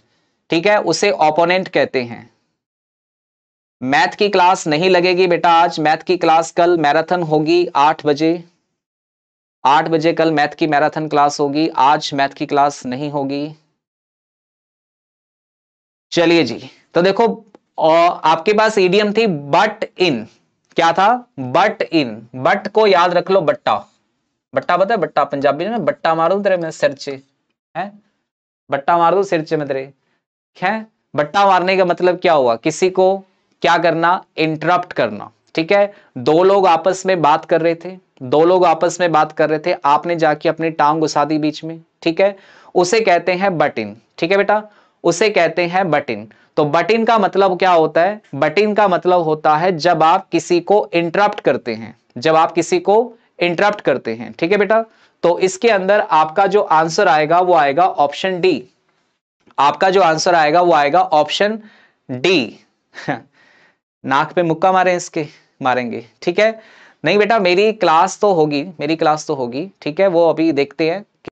ठीक है, उसे ओपोनेंट कहते हैं। मैथ की क्लास नहीं लगेगी बेटा आज, मैथ की क्लास कल मैराथन होगी 8 बजे। 8 बजे कल मैथ की मैराथन क्लास होगी, आज मैथ की क्लास नहीं होगी। चलिए जी, तो देखो आपके पास ईडियम थी बट इन। क्या था? But in. बट को याद रख लो, बट्टा। बट्टा पता है? बट्टा पंजाबी में बट्टा मारू तेरे में सिर चे है, बट्टा मार दो सिर चे में तेरे है। बट्टा मारने का मतलब क्या हुआ? किसी को क्या करना? इंटरप्ट करना, ठीक है। दो लोग आपस में बात कर रहे थे, दो लोग आपस में बात कर रहे थे, आपने जाके अपनी टांग घुसा दी बीच में, ठीक है, उसे कहते हैं बट इन, ठीक है बेटा, उसे कहते हैं बट इन। तो बट इन का मतलब क्या होता है? बट इन का मतलब होता है जब आप किसी को इंटरप्ट करते हैं, जब आप किसी को इंटरप्ट करते हैं, ठीक है बेटा। तो इसके अंदर आपका जो आंसर आएगा वो आएगा ऑप्शन डी। आपका जो आंसर आएगा वो आएगा ऑप्शन डी। नाक पे मुक्का मारे इसके, मारेंगे, ठीक है। नहीं बेटा मेरी क्लास तो होगी, मेरी क्लास तो होगी, ठीक है, वो अभी देखते हैं